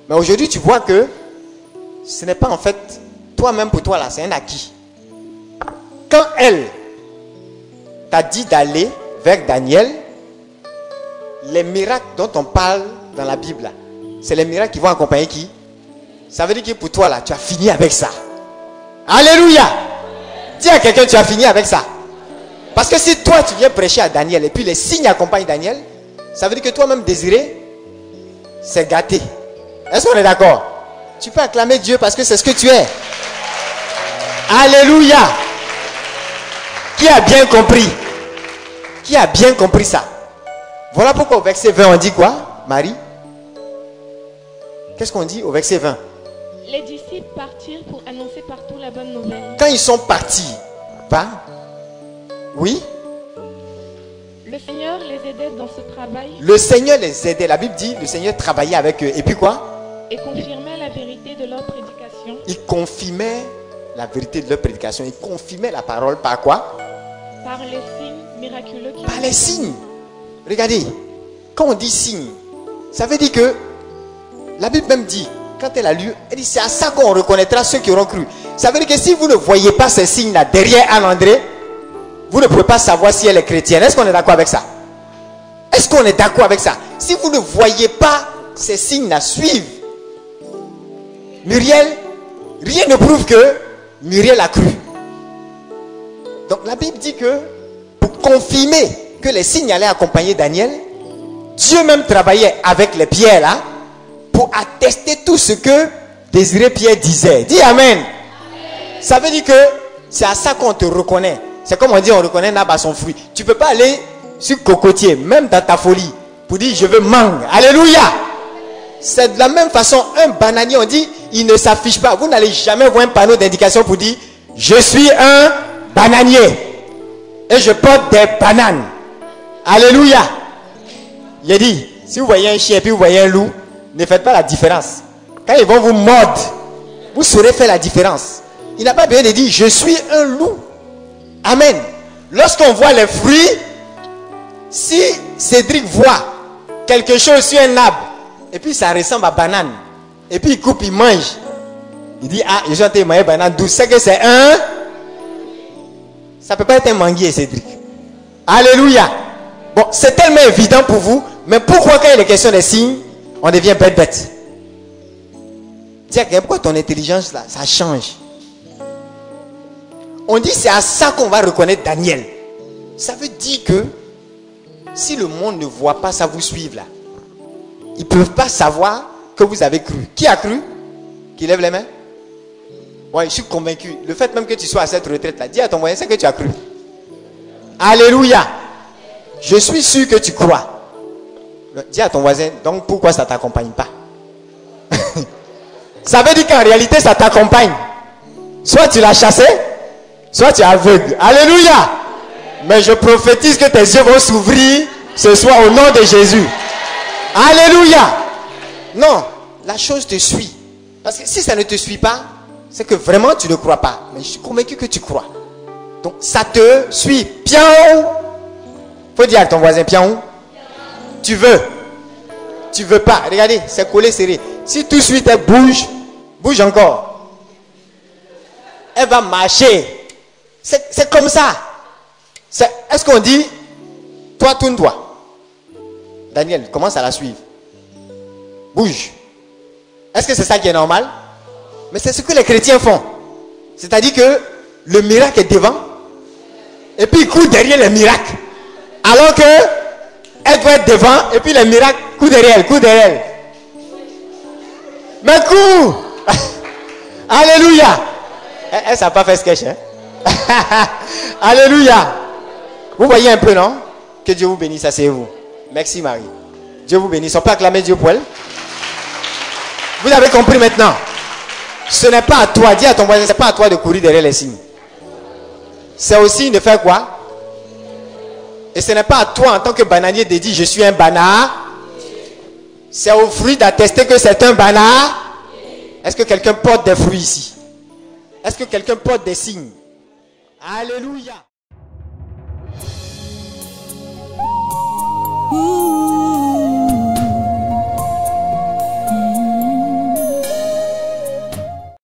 Mais aujourd'hui, tu vois que ce n'est pas en fait toi-même pour toi là, c'est un acquis. Quand elle t'a dit d'aller vers Daniel, les miracles dont on parle dans la Bible là, c'est les miracles qui vont accompagner qui? Ça veut dire que pour toi là, tu as fini avec ça. Alléluia! Dis à quelqu'un, tu as fini avec ça. Parce que si toi tu viens prêcher à Daniel et puis les signes accompagnent Daniel, ça veut dire que toi-même désiré, c'est gâté. Est-ce qu'on est d'accord? Tu peux acclamer Dieu parce que c'est ce que tu es. Alléluia! Qui a bien compris? Qui a bien compris ça? Voilà pourquoi au verset 20 on dit quoi, Marie? Qu'est-ce qu'on dit au verset 20? Les disciples partirent pour annoncer partout la bonne nouvelle. Quand ils sont partis, oui? Le Seigneur les aidait dans ce travail. Le Seigneur les aidait. La Bible dit, le Seigneur travaillait avec eux. Et puis quoi? Et confirmait la vérité de leur prédication. Il confirmait la vérité de leur prédication. Il confirmait la parole par quoi? Par les signes miraculeux. Par les signes. Regardez, quand on dit signes, ça veut dire que la Bible même dit, quand elle a lu, elle dit c'est à ça qu'on reconnaîtra ceux qui auront cru. Ça veut dire que si vous ne voyez pas ces signes-là derrière Anne-André, vous ne pouvez pas savoir si elle est chrétienne. Est-ce qu'on est d'accord avec ça? Est-ce qu'on est d'accord avec ça? Si vous ne voyez pas ces signes-là suivre Muriel, rien ne prouve que Muriel a cru. Donc la Bible dit que pour confirmer que les signes allaient accompagner Daniel, Dieu même travaillait avec les pierres là pour attester tout ce que Désiré Pierre disait. Dis Amen. Ça veut dire que c'est à ça qu'on te reconnaît. C'est comme on dit, on reconnaît Nab à son fruit. Tu ne peux pas aller sur cocotier, même dans ta folie, pour dire je veux mangue. Alléluia. C'est de la même façon, un bananier, on dit, il ne s'affiche pas. Vous n'allez jamais voir un panneau d'indication pour dire je suis un bananier et je porte des bananes. Alléluia. Il a dit, si vous voyez un chien et puis vous voyez un loup, ne faites pas la différence. Quand ils vont vous mordre, vous saurez faire la différence. Il n'a pas besoin de dire je suis un loup. Amen. Lorsqu'on voit les fruits, si Cédric voit quelque chose sur un arbre et puis ça ressemble à banane, et puis il coupe, il mange, il dit ah, je suis en train de manger banane douce, c'est que c'est un, ça ne peut pas être un manguier, Cédric. Alléluia. Bon, c'est tellement évident pour vous, mais pourquoi quand il est question des signes, on devient bête? Tiens, pourquoi ton intelligence là, ça change? On dit c'est à ça qu'on va reconnaître Daniel. Ça veut dire que si le monde ne voit pas ça vous suivre là, ils ne peuvent pas savoir que vous avez cru. Qui a cru? Qui lève les mains? Oui, je suis convaincu. Le fait même que tu sois à cette retraite là, dis à ton voisin, c'est que tu as cru. Alléluia. Je suis sûr que tu crois. Dis à ton voisin, donc pourquoi ça ne t'accompagne pas? Ça veut dire qu'en réalité, ça t'accompagne. Soit tu l'as chassé, soit tu es aveugle. Alléluia. Mais je prophétise que tes yeux vont s'ouvrir ce soir au nom de Jésus. Alléluia. Non, la chose te suit. Parce que si ça ne te suit pas, c'est que vraiment tu ne crois pas. Mais je suis convaincu que tu crois. Donc ça te suit. Piaou. Faut dire à ton voisin, piaou. Tu veux. Tu veux pas. Regardez, c'est collé serré. Si tout de suite elle bouge, bouge encore. Elle va marcher. C'est comme ça. Est-ce qu'on dit, toi, tourne-toi. Daniel, commence à la suivre. Bouge. Est-ce que c'est ça qui est normal? Mais c'est ce que les chrétiens font. C'est-à-dire que le miracle est devant. Et puis ils courent derrière le miracle. Alors que elle doit être devant. Et puis le miracle court derrière elle. Court derrière elle. Mais cours. Alléluia. Elle n'a pas fait sketch. Hein? Alléluia. Vous voyez un peu, non? Que Dieu vous bénisse, asseyez-vous. Merci Marie. Dieu vous bénisse. On peut acclamer Dieu pour elle. Vous avez compris maintenant. Ce n'est pas à toi, dis à ton voisin, ce n'est pas à toi de courir derrière les signes. C'est aussi de faire quoi? Et ce n'est pas à toi en tant que bananier de dire je suis un banana. C'est au fruit d'attester que c'est un banana. Est-ce que quelqu'un porte des fruits ici? Est-ce que quelqu'un porte des signes? Alléluia.